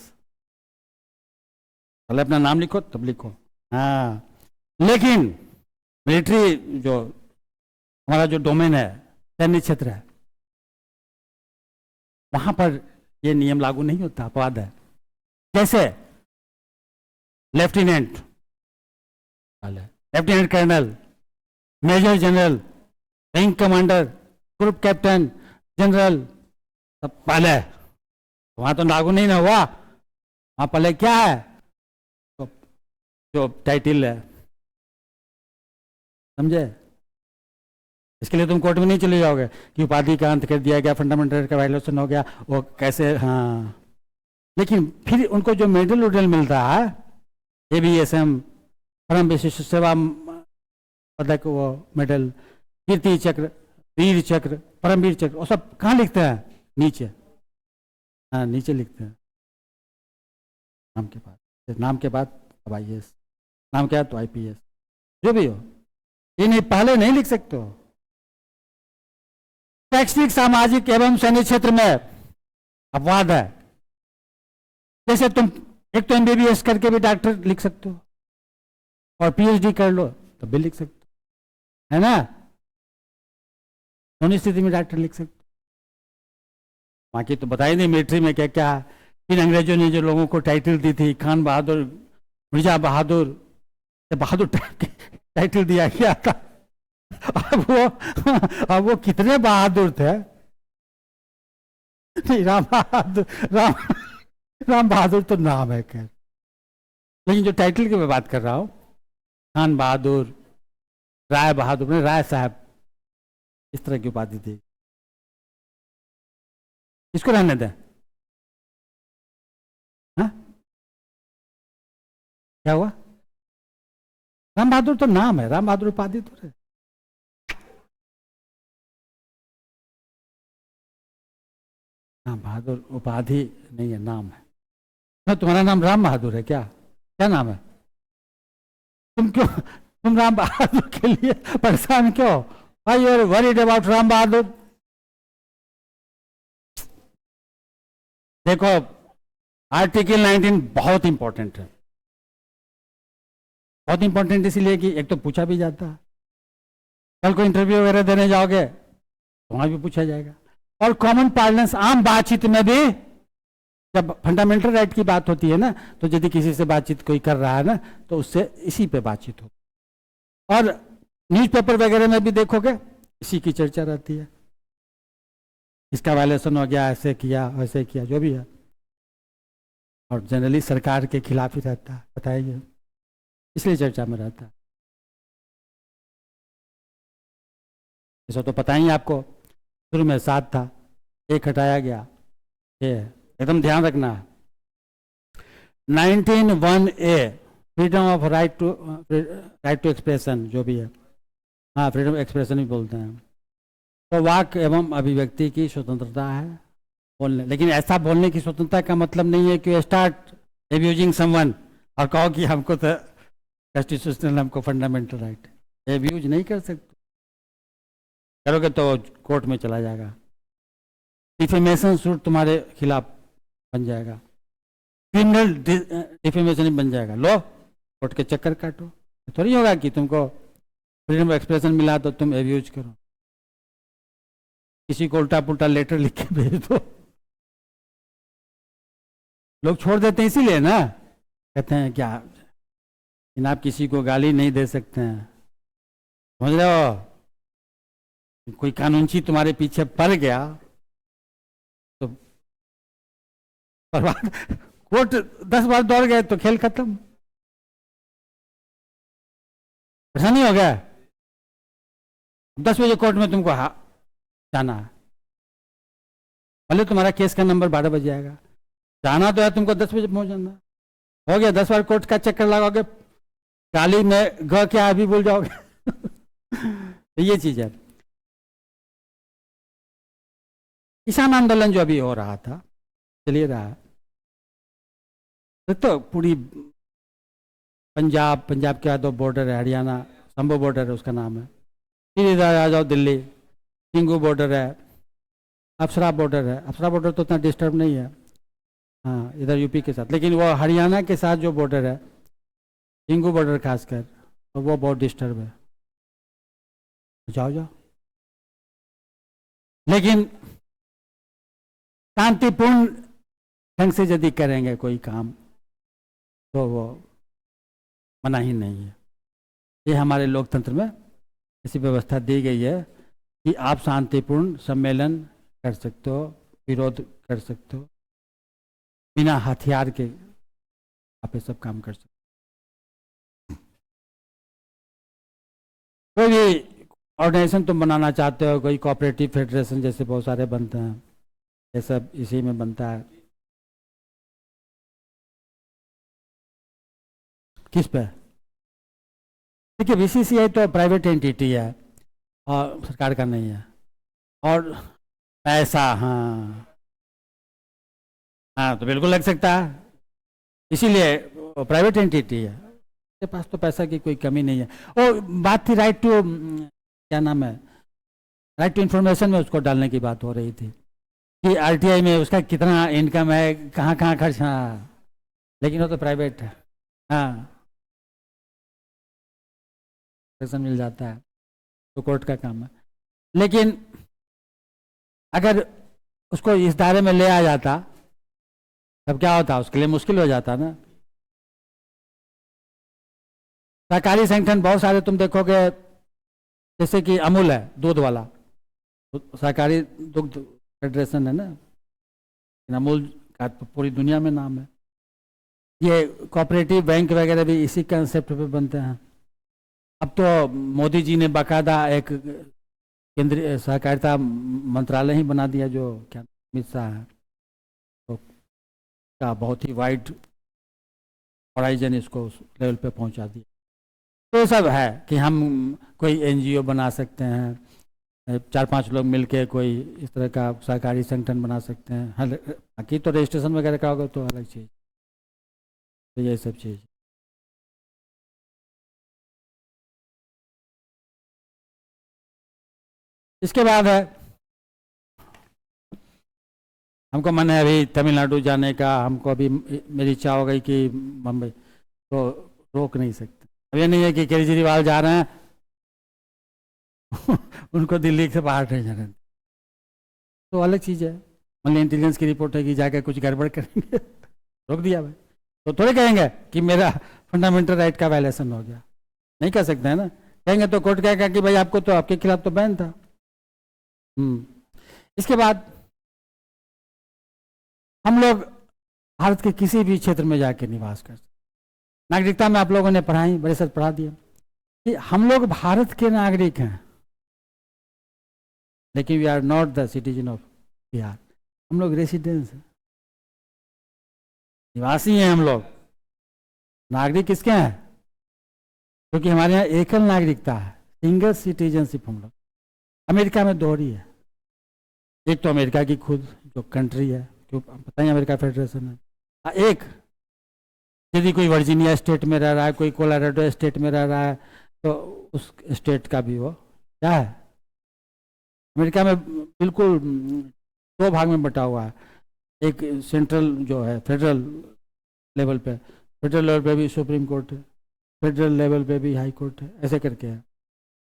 पहले अपना नाम लिखो तब लिखो। हाँ, लेकिन मिलिट्री जो हमारा जो डोमेन है, सैन्य क्षेत्र है, वहां पर ये नियम लागू नहीं होता, अपवाद है। कैसे? Lieutenant, lieutenant colonel, major general, rank commander, group captain, general, सब पहले। वहां तो लागू नहीं ना हुआ, वहां पहले क्या है, तो जो टाइटल है, समझे? इसके लिए तुम कोर्ट में नहीं चले जाओगे कि उपाधि का अंत कर दिया गया, फंडामेंटल का वायलेशन हो गया, वो कैसे। हाँ, लेकिन फिर उनको जो मेडल वेडल मिलता है, एबीएसएम, परम विशिष्ट सेवा पदक, वो मेडल, कीर्ति चक्र, वीर चक्र, परमवीर चक्र, वो सब कहाँ लिखते हैं? नीचे। हाँ, नीचे लिखते हैं नाम के बाद। नाम के बाद अब आईएएस, नाम क्या है तो आईपीएस, जो भी हो। ये नहीं, पहले नहीं लिख सकते हो। शैक्षणिक, सामाजिक एवं सैन्य क्षेत्र में अपवाद है। जैसे तुम एक तो एमबीबीएस करके भी डॉक्टर लिख सकते हो, और पीएचडी कर लो तब भी लिख सकते हो, है ना? दोनों स्थिति में डॉक्टर लिख सकते हो। बाकी तो बताइए नहीं मिलिट्री में क्या क्या। फिर अंग्रेजों ने जो लोगों को टाइटल दी थी, खान बहादुर, मिर्जा बहादुर, बहादुर टाइटल दिया गया था। अब वो कितने बहादुर थे? नहीं, राम बहादुर, राम बहादुर तो नाम है खैर, लेकिन जो टाइटल की मैं बात कर रहा हूं, खान बहादुर, राय बहादुर, राय साहब, इस तरह की उपाधि थी। इसको रहने दें। हाँ, क्या हुआ? राम बहादुर तो नाम है, राम बहादुर उपाधि तो है। राम बहादुर उपाधि नहीं है, नाम है। ना, तुम्हारा नाम राम बहादुर है क्या? क्या नाम है? तुम राम बहादुर के लिए परेशान क्यों? Why you are worried about Ram Bahadur? देखो, आर्टिकल 19 बहुत इंपॉर्टेंट है, बहुत इंपॉर्टेंट इसलिए कि एक तो पूछा भी जाता है, कल को इंटरव्यू वगैरह देने जाओगे तो वहां भी पूछा जाएगा, और कॉमन पार्लेंस, आम बातचीत में भी जब फंडामेंटल राइट की बात होती है ना, तो यदि किसी से बातचीत कोई कर रहा है ना, तो उससे इसी पे बातचीत हो। और न्यूज़पेपर वगैरह में भी देखोगे इसी की चर्चा रहती है, इसका वायलेशन हो गया, ऐसे किया वैसे किया, जो भी है, और जनरली सरकार के खिलाफ ही रहता है, बताइए, इसलिए चर्चा में रहता है। ऐसा तो पता ही आपको, शुरू में 7 था, 1 हटाया गया, ये एकदम ध्यान रखना है। 19(1)(a) freedom of right to expression, जो भी है, हाँ, फ्रीडम एक्सप्रेशन ही बोलते हैं। तो वाक एवं अभिव्यक्ति की स्वतंत्रता है, बोलने, लेकिन ऐसा बोलने की स्वतंत्रता का मतलब नहीं है कि स्टार्ट एब्यूजिंग समवन और कहो कि हमको तो कॉन्स्टिट्यूशनल, हमको फंडामेंटल राइट, एब्यूज नहीं कर सकते, करोगे तो कोर्ट में चला जाएगा, डिफेमेशन सूट तुम्हारे खिलाफ बन जाएगा, क्रिमिनल डिफेमेशन बन जाएगा। लो, कोर्ट के चक्कर काटो, थोड़ी होगा कि तुमको फ्रीडम ऑफ एक्सप्रेशन मिला तो तुम एब्यूज करो, किसी को उल्टा पुल्टा लेटर लिख के भेज दो, लोग छोड़ देते हैं इसीलिए ना, कहते हैं क्या इन आप किसी को गाली नहीं दे सकते हैं, समझ रहे हो? कोई कानूनची तुम्हारे पीछे पड़ गया तो बर्बाद, कोर्ट 10 बार दौड़ गए तो खेल खत्म। परेशानी हो गया? 10 बजे कोर्ट में तुमको जाना है, भले तुम्हारा केस का नंबर 12 बजे आएगा, जाना तो है तुमको 10 बजे पहुंच जाना। हो गया, 10 बार कोर्ट का चक्कर लगाओगे, काली में ग क्या अभी भूल जाओगे। तो ये चीज है। किसान आंदोलन जो अभी हो रहा था, चलिए रहा है, तो पूरी पंजाब के बाद तो बॉर्डर है, हरियाणा संभव बॉर्डर है उसका नाम है, फिर इधर आ जाओ दिल्ली, सिंगू बॉर्डर है, अफसरा बॉर्डर है। अफसरा बॉर्डर तो उतना डिस्टर्ब नहीं है, हाँ इधर यूपी के साथ, लेकिन वो हरियाणा के साथ जो बॉर्डर है, सिंगू बॉर्डर खासकर, तो वो बहुत डिस्टर्ब है। जाओ जाओ, लेकिन शांतिपूर्ण ढंग से यदि करेंगे कोई काम तो वो मना ही नहीं है। ये हमारे लोकतंत्र में ऐसी व्यवस्था दी गई है कि आप शांतिपूर्ण सम्मेलन कर सकते हो, विरोध कर सकते हो, बिना हथियार के आप ये सब काम कर सकते हो। कोई भी ऑर्गेनाइजेशन तुम बनाना चाहते हो, कोई कोऑपरेटिव फेडरेशन जैसे बहुत सारे बनते हैं, ये सब इसी में बनता है। किस पे? देखिए, बीसीसीआई तो प्राइवेट एंटिटी है और सरकार का नहीं है। और पैसा, हाँ हाँ, तो बिल्कुल लग सकता है, इसीलिए प्राइवेट एंटिटी है, उसके पास तो पैसा की कोई कमी नहीं है। और बात थी राइट टू, क्या नाम है, राइट टू इन्फॉर्मेशन में उसको डालने की बात हो रही थी कि आरटीआई में उसका कितना इनकम है, कहाँ कहाँ खर्च, हाँ, लेकिन वो तो प्राइवेट है, हाँ मिल जाता है तो कोर्ट का काम है। लेकिन अगर उसको इस दायरे में ले आ जाता तब क्या होता, उसके लिए मुश्किल हो जाता ना। सरकारी संगठन बहुत सारे तुम देखोगे, जैसे कि अमूल है दूध वाला, तो सरकारी दुग्ध फेडरेशन है ना, अमूल का पूरी दुनिया में नाम है। ये कोऑपरेटिव बैंक वगैरह भी इसी कंसेप्ट पे बनते हैं। अब तो मोदी जी ने बाकायदा एक केंद्रीय सहकारिता मंत्रालय ही बना दिया, जो क्या अमित शाह है, तो का बहुत ही वाइड हॉराइजन इसको उस लेवल पे पहुंचा दिया। तो सब है कि हम कोई एनजीओ बना सकते हैं, 4-5 लोग मिलके कोई इस तरह का सहकारी संगठन बना सकते हैं। बाकी तो रजिस्ट्रेशन वगैरह का होगा तो अलग चीज़, तो ये सब चीज़। इसके बाद है, हमको मन है अभी तमिलनाडु जाने का, हमको अभी मेरी इच्छा हो गई कि मुंबई, तो रोक नहीं सकते। अब ये नहीं है कि केजरीवाल जा रहे हैं उनको दिल्ली से बाहर नहीं जाना, तो अलग चीज़ है। मतलब इंटेलिजेंस की रिपोर्ट है कि जाकर कुछ गड़बड़ करेंगे रोक दिया भाई, तो थोड़े कहेंगे कि मेरा फंडामेंटल राइट का वायलेशन हो गया, नहीं कह सकते हैं ना। कहेंगे तो कोर्ट कहेगा कि भाई आपको तो आपके खिलाफ तो बैन था। इसके बाद हम लोग भारत के किसी भी क्षेत्र में जाके निवास कर सकते। नागरिकता में आप लोगों ने पढ़ाई, बड़े सर पढ़ा दिया कि हम लोग भारत के नागरिक हैं, लेकिन we are not the citizen of Bihar. हम लोग रेसिडेंस हैं, निवासी हैं हम लोग। नागरिक किसके हैं? क्योंकि हमारे यहाँ एकल नागरिकता है, सिंगल सिटीजनशिप हम लोग। अमेरिका में दोहरी है, एक तो अमेरिका की खुद जो कंट्री है, क्यों पता ही अमेरिका फेडरेशन है, एक यदि कोई वर्जीनिया स्टेट में रह रहा है, कोई कोलोराडो स्टेट में रह रहा है, तो उस स्टेट का भी वो क्या है, अमेरिका में बिल्कुल 2 भाग में बटा हुआ है। एक सेंट्रल जो है फेडरल लेवल पे, फेडरल लेवल पे भी सुप्रीम कोर्ट है, फेडरल लेवल पे भी हाई कोर्ट है, ऐसे करके है।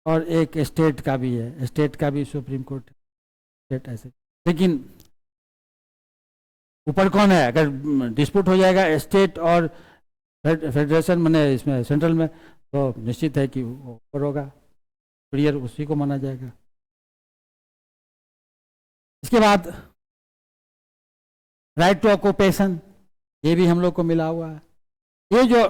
और एक स्टेट का भी है, स्टेट का भी सुप्रीम कोर्ट है, स्टेट ऐसे। लेकिन ऊपर कौन है? अगर डिस्प्यूट हो जाएगा स्टेट और फेडरेशन मैंने इसमें सेंट्रल में, तो निश्चित है कि वो ऊपर होगा, प्रियर उसी को माना जाएगा। इसके बाद राइट टू ऑक्यूपेशन, ये भी हम लोग को मिला हुआ है। ये जो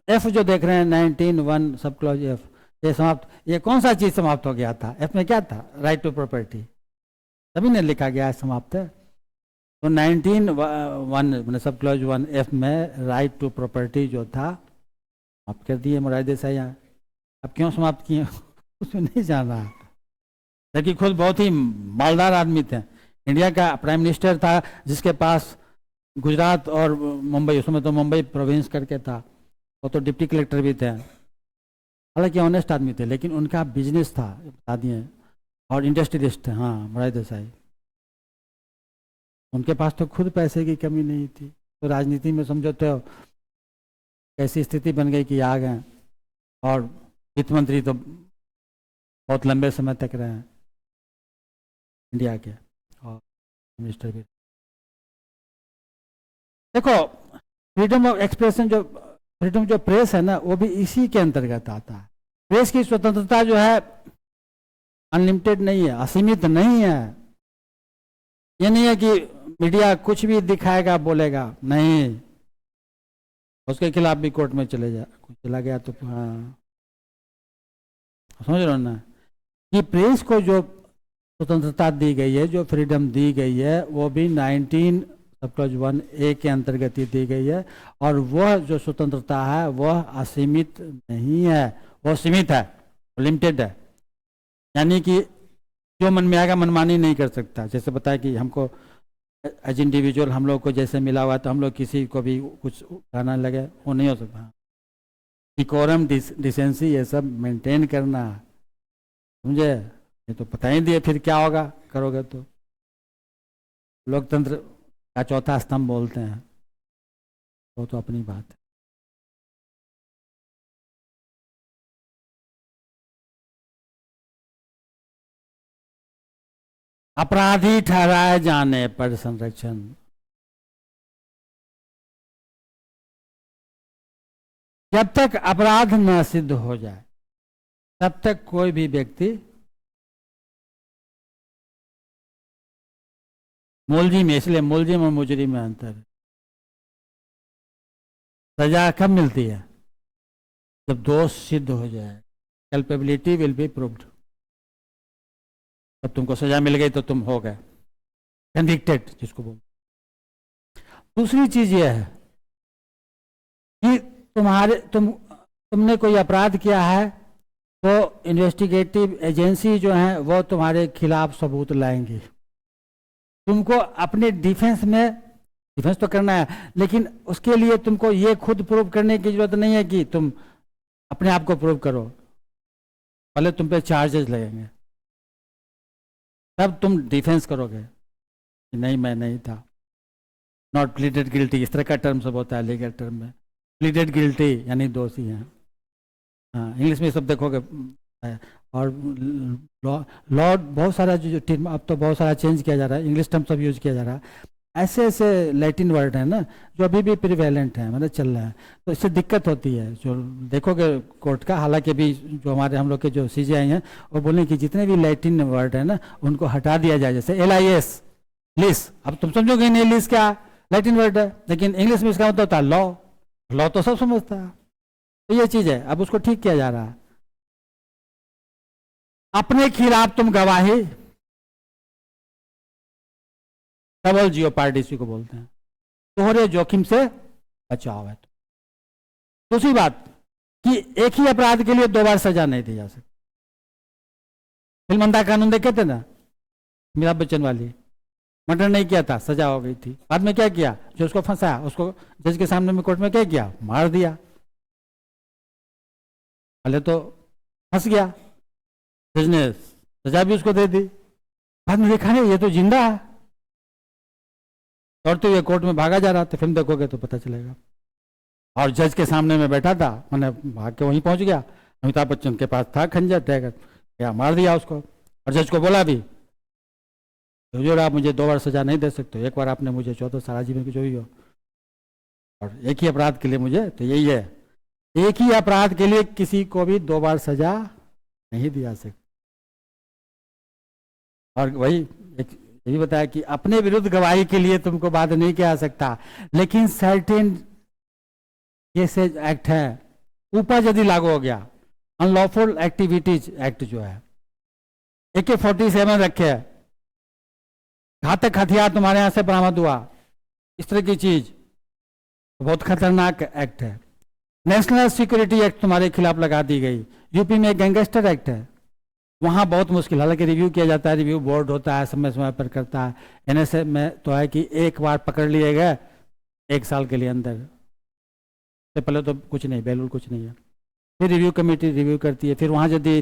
एफ जो देख रहे हैं 19(1) सब क्लॉज एफ, ये समाप्त, ये कौन सा चीज समाप्त हो गया था? एफ में क्या था? राइट टू प्रॉपर्टी, तभी ने लिखा गया है समाप्त है। तो 19(1) सब क्लॉज 1 एफ में राइट टू प्रॉपर्टी जो था समाप्त कर दिए मोरारजी देसाई यहाँ। अब क्यों समाप्त किए उसमें नहीं जाना, जबकि खुद बहुत ही मालदार आदमी थे। इंडिया का प्राइम मिनिस्टर था जिसके पास गुजरात और मुंबई, उसमें तो मुंबई प्रोविंस करके था, वो तो डिप्टी कलेक्टर भी थे, हालांकि ऑनेस्ट आदमी थे, लेकिन उनका बिजनेस था बता दिए, और इंडस्ट्रियलिस्ट थे। हाँ, मोरारजी देसाई, उनके पास तो खुद पैसे की कमी नहीं थी। तो राजनीति में समझो तो कैसी स्थिति बन गई कि आ गए, और वित्त मंत्री तो बहुत लंबे समय तक रहे हैं इंडिया के, और मिनिस्टर भी। देखो, फ्रीडम ऑफ एक्सप्रेशन जो, फ्रीडम जो प्रेस है ना, वो भी इसी के अंतर्गत आता है। प्रेस की स्वतंत्रता जो है अनलिमिटेड नहीं है, असीमित नहीं है। ये नहीं है कि मीडिया कुछ भी दिखाएगा बोलेगा, नहीं, उसके खिलाफ भी कोर्ट में चला गया तो हाँ, समझ रहे हो ना कि प्रेस को जो स्वतंत्रता दी गई है, जो फ्रीडम दी गई है, वो भी 19 सब क्लॉज 1A के अंतर्गत ही दी गई है। और वह जो स्वतंत्रता है वह असीमित नहीं है, वह सीमित है, लिमिटेड है। यानी कि जो मन में आएगा मनमानी नहीं कर सकता। जैसे बताया कि हमको एज इंडिविजुअल हम लोग को जैसे मिला हुआ है, तो हम लोग किसी को भी कुछ गाना लगे, वो नहीं हो सकता। डिकोरम, डिसेंसी, ये सब मेंटेन करना, समझे? ये तो पता ही दिए, फिर क्या होगा करोगे तो। लोकतंत्र का चौथा स्तंभ बोलते हैं, वो तो अपनी बात है। अपराधी ठहराए जाने पर संरक्षण, जब तक अपराध न सिद्ध हो जाए तब तक कोई भी व्यक्ति मुलजिम, इसलिए मुलजिम और मुजरिम में अंतर है। सजा कब मिलती है? जब दोष सिद्ध हो जाए, कल्पेबिलिटी विल बी प्रूव्ड। तब तुमको सजा मिल गई तो तुम हो गए कन्विक्टेड, जिसको बोल। दूसरी चीज यह है कि तुमने कोई अपराध किया है तो इन्वेस्टिगेटिव एजेंसी जो है वो तुम्हारे खिलाफ सबूत लाएंगी। तुमको अपने डिफेंस तो करना है, लेकिन उसके लिए तुमको ये खुद प्रूव करने की जरूरत नहीं है कि तुम अपने आप को प्रूव करो। पहले तुम पे चार्जेस लगेंगे, तब तुम डिफेंस करोगे कि नहीं मैं नहीं था। नॉट प्लीडेड गिल्टी, इस तरह का टर्म सब होता है लीगल टर्म में। प्लीडेड गिल्टी यानी दोषी हैं। हाँ, इंग्लिश में सब देखोगे। और लॉ बहुत सारा जो टर्म अब तो बहुत सारा चेंज किया जा रहा है, इंग्लिश टर्म सब यूज किया जा रहा है। ऐसे ऐसे लैटिन वर्ड है ना जो अभी भी प्रिवेलेंट है, मतलब चल रहा है, तो इससे दिक्कत होती है। जो देखोगे कोर्ट का, हालांकि अभी जो हम लोग के जो CJI हैं वो बोले कि जितने भी लैटिन वर्ड है ना उनको हटा दिया जाए, जैसे LIS, लिस। अब तुम समझोगे नहीं लिस क्या लैटिन वर्ड है, लेकिन इंग्लिश में इसका मतलब होता है लॉ। लॉ तो सब समझता है। तो ये चीज है, अब उसको ठीक किया जा रहा है। अपने खिलाफ तुम गवाही, डबल जियोपार्डी को बोलते हैं, दोहरे जोखिम से बचाव है। दूसरी बात कि एक ही अपराध के लिए 2 बार सजा नहीं दी जा सकती। फिल्मंदा कानून देखे थे ना, अमिताभ बच्चन वाली, मर्डर नहीं किया था, सजा हो गई थी। बाद में क्या किया, जो उसको फंसाया उसको जज के सामने में कोर्ट में क्या किया, मार दिया। पहले तो फंस गया, जज ने सजा भी उसको दे दी, बाद में देखा नहीं ये तो जिंदा है, और तो ये कोर्ट में भागा जा रहा था। फिल्म देखोगे तो पता चलेगा। और जज के सामने में बैठा था, मैंने भाग के वहीं पहुंच गया। अमिताभ बच्चन के पास था खंजर, टैगर, क्या मार दिया उसको। और जज को बोला भी, तो आप मुझे 2 बार सजा नहीं दे सकते, एक बार आपने मुझे 14 सारा जीवन की जो ही हो, और एक ही अपराध के लिए मुझे, तो यही है, एक ही अपराध के लिए किसी को भी 2 बार सजा नहीं दिया सकती। और वही एक ये भी बताया कि अपने विरुद्ध गवाही के लिए तुमको बात नहीं किया जा सकता, लेकिन सर्टेन केसेज एक्ट है, ऊपर यदि लागू हो गया अनलॉफुल एक्टिविटीज एक्ट जो है, AK-47 रखे है, घातक हथियार तुम्हारे यहाँ से बरामद हुआ, इस तरह की चीज बहुत खतरनाक एक्ट है। नेशनल सिक्योरिटी एक्ट तुम्हारे खिलाफ लगा दी गई। यूपी में गैंगस्टर एक्ट है, वहाँ बहुत मुश्किल, हालांकि रिव्यू किया जाता है, रिव्यू बोर्ड होता है, समय समय पर करता है। NSA में तो है कि एक बार पकड़ लिए गए 1 साल के लिए अंदर, से पहले तो कुछ नहीं, बेलुल कुछ नहीं है। फिर रिव्यू कमेटी रिव्यू करती है, फिर वहाँ यदि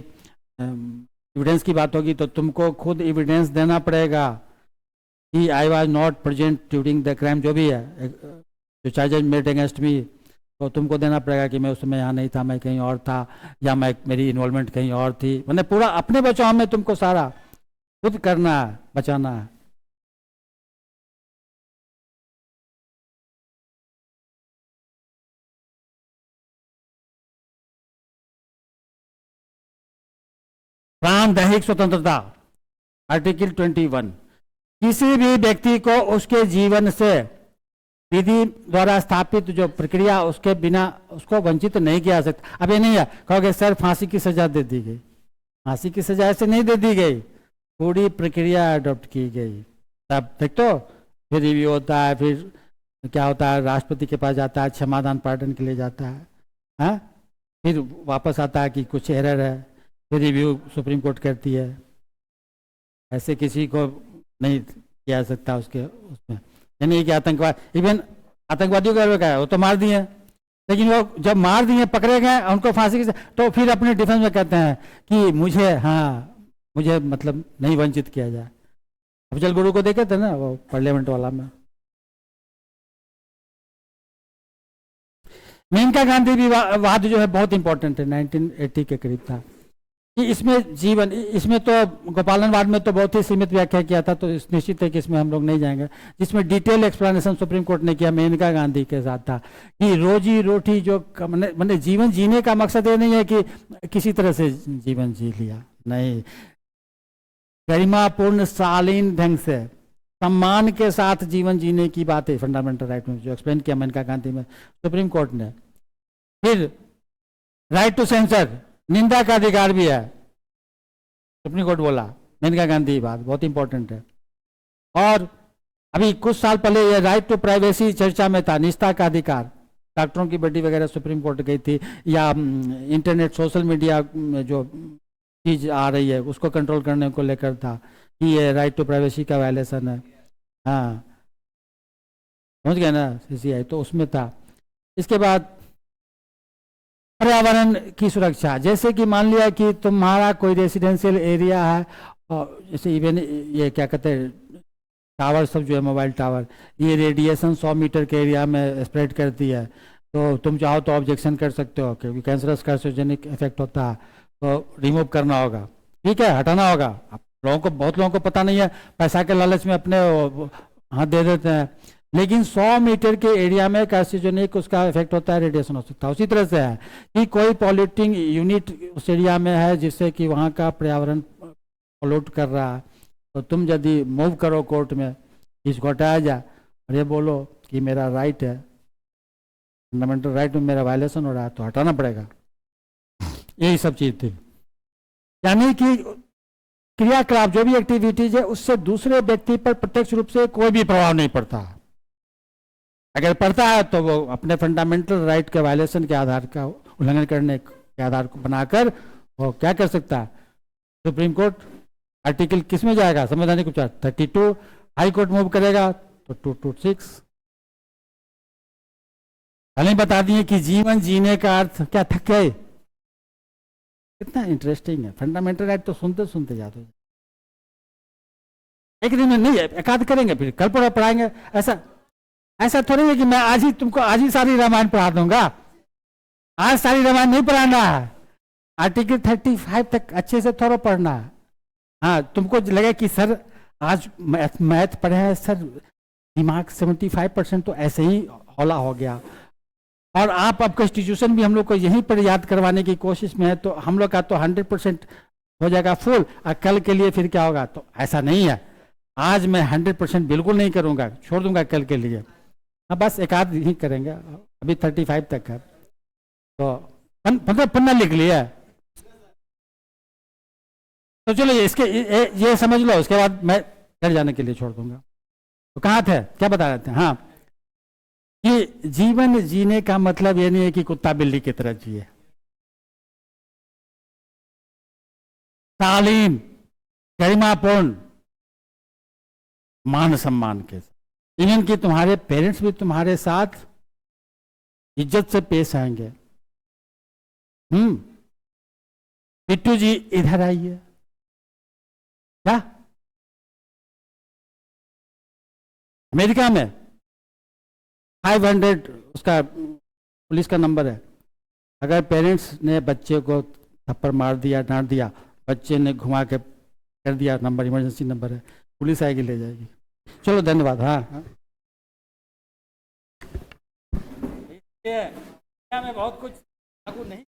एविडेंस की बात होगी तो तुमको खुद एविडेंस देना पड़ेगा कि I was not present during the crime, जो भी है जो चार्जेज मेड अगेंस्ट मी, तो तुमको देना पड़ेगा कि मैं उस समय यहाँ नहीं था, मैं कहीं और था, या मैं मेरी इन्वॉल्वमेंट कहीं और थी। मैंने पूरा अपने बचाव में तुमको सारा खुद करना है, बचाना है। प्राण दैहिक स्वतंत्रता, आर्टिकल 21, किसी भी व्यक्ति को उसके जीवन से विधि द्वारा स्थापित जो प्रक्रिया उसके बिना उसको वंचित नहीं किया जा सकता। अब ये नहीं है कहोगे सर फांसी की सजा दे दी गई, फांसी की सजा ऐसे नहीं दे दी गई, पूरी प्रक्रिया अडॉप्ट की गई। तब देख तो फिर रिव्यू होता है, फिर क्या होता है, राष्ट्रपति के पास जाता है, क्षमादान पार्डन के लिए जाता है, हाँ? फिर वापस आता है कि कुछ एरर है, फिर रिव्यू सुप्रीम कोर्ट करती है। ऐसे किसी को नहीं किया जा सकता उसके उसमें, नहीं कि आतंकवाद, इवन आतंकवादियों का क्या है, वो तो मार दिए, लेकिन वो जब मार दिए पकड़े गए उनको फांसी की, तो फिर अपने डिफेंस में कहते हैं कि मुझे मतलब नहीं वंचित किया जाए। अफजल गुरु को देखे थे ना वो पार्लियामेंट वाला में। मेनका गांधी विवाद जो है बहुत इंपॉर्टेंट है, 1980 के करीब था। कि इसमें जीवन, इसमें तो गोपालनवाद में तो बहुत ही सीमित व्याख्या किया था, तो निश्चित है कि इसमें हम लोग नहीं जाएंगे। जिसमें डिटेल एक्सप्लेनेशन सुप्रीम कोर्ट ने किया मेनका गांधी के साथ था कि रोजी रोटी जो मैंने जीवन जीने का मकसद ये नहीं है कि किसी तरह से जीवन जी लिया, नहीं, गरिमापूर्ण शालीन ढंग से सम्मान के साथ जीवन जीने की बात है फंडामेंटल राइट में, जो एक्सप्लेन किया मेनका गांधी में सुप्रीम कोर्ट ने। फिर राइट टू सेंसर, निंदा का अधिकार भी है, सुप्रीम कोर्ट बोला, मेनका गांधी बात बहुत इंपॉर्टेंट है। और अभी कुछ साल पहले ये राइट टू प्राइवेसी चर्चा में था, निजता का अधिकार, डॉक्टरों की बड्डी वगैरह सुप्रीम कोर्ट गई थी, या इंटरनेट सोशल मीडिया में जो चीज आ रही है उसको कंट्रोल करने को लेकर था कि ये राइट टू प्राइवेसी का वायलेशन है, हाँ समझ गए ना CCI, तो उसमें था। इसके बाद पर्यावरण की सुरक्षा, जैसे कि मान लिया कि तुम्हारा कोई रेसिडेंशियल एरिया है, और जैसे इवन ये क्या कहते हैं टावर सब जो है, मोबाइल टावर, ये रेडिएशन 100 मीटर के एरिया में स्प्रेड करती है, तो तुम चाहो तो ऑब्जेक्शन कर सकते हो क्योंकि कैंसरस कार्सिनोजेनिक इफेक्ट होता है, तो रिमूव करना होगा, ठीक है, हटाना होगा। अब बहुत लोगों को पता नहीं है, पैसा के लालच में अपने हाथ दे देते हैं, लेकिन 100 मीटर के एरिया में कार्सिनोजेनिक उसका इफेक्ट होता है, रेडिएशन हो सकता है। उसी तरह से है कि कोई पॉल्यूटिंग यूनिट उस एरिया में है जिससे कि वहाँ का पर्यावरण पॉल्यूट कर रहा है, तो तुम यदि मूव करो कोर्ट में, इसको हटाया जाए और ये बोलो कि मेरा राइट है, फंडामेंटल राइट में मेरा वायलेशन हो रहा है, तो हटाना पड़ेगा। यही सब चीज थी, यानी कि क्रियाकलाप जो भी एक्टिविटीज है उससे दूसरे व्यक्ति पर प्रत्यक्ष रूप से कोई भी प्रभाव नहीं पड़ता। अगर पड़ता है तो वो अपने फंडामेंटल राइट के वायलेशन के आधार का उल्लंघन करने के आधार को बनाकर वो क्या कर सकता है, सुप्रीम कोर्ट आर्टिकल किस में जाएगा, संवैधानिक उपचार 32, हाई कोर्ट मूव करेगा तो 226। पहले बता दिए कि जीवन जीने का अर्थ क्या था, क्या है? कितना इंटरेस्टिंग है, फंडामेंटल राइट तो सुनते सुनते जाते, एक दिन में नहीं, एकाध करेंगे फिर कल पढ़ाएंगे। ऐसा थोड़ी है कि मैं आज ही तुमको आज ही सारी रामायण पढ़ा दूंगा, आज सारी रामायण नहीं पढ़ाना है, आर्टिकल 35 तक अच्छे से थोड़ा पढ़ना है। हाँ, तुमको लगे कि सर आज मैथ पढ़े हैं सर, दिमाग 75% तो ऐसे ही हौला हो गया, और आप अब कॉन्स्टिट्यूशन भी हम लोग को यहीं पर याद करवाने की कोशिश में है, तो हम लोग का तो 100% हो जाएगा फुल, और कल के लिए फिर क्या होगा, तो ऐसा नहीं है। आज मैं 100% बिल्कुल नहीं करूंगा, छोड़ दूंगा कल के लिए, हाँ बस एक आध ही करेंगे, अभी 35 तक है, तो 15 पन्ना लिख लिया, तो चलो इसके ये समझ लो, उसके बाद मैं घर जाने के लिए छोड़ दूंगा। तो कहाँ थे, क्या बता रहे थे? हाँ, कि जीवन जीने का मतलब ये नहीं है कि कुत्ता बिल्ली की तरह जिए। शालीन, गरिमापूर्ण, मान सम्मान के साथ, इवन कि तुम्हारे पेरेंट्स भी तुम्हारे साथ इज्जत से पेश आएंगे। बिट्टू जी इधर आइए। क्या अमेरिका में 500 उसका पुलिस का नंबर है। अगर पेरेंट्स ने बच्चे को थप्पड़ मार दिया, डांट दिया, बच्चे ने घुमा के कर दिया, नंबर इमरजेंसी नंबर है, पुलिस आएगी, ले जाएगी। चलो धन्यवाद। हाँ, हाँ। मैं बहुत कुछ लागू नहीं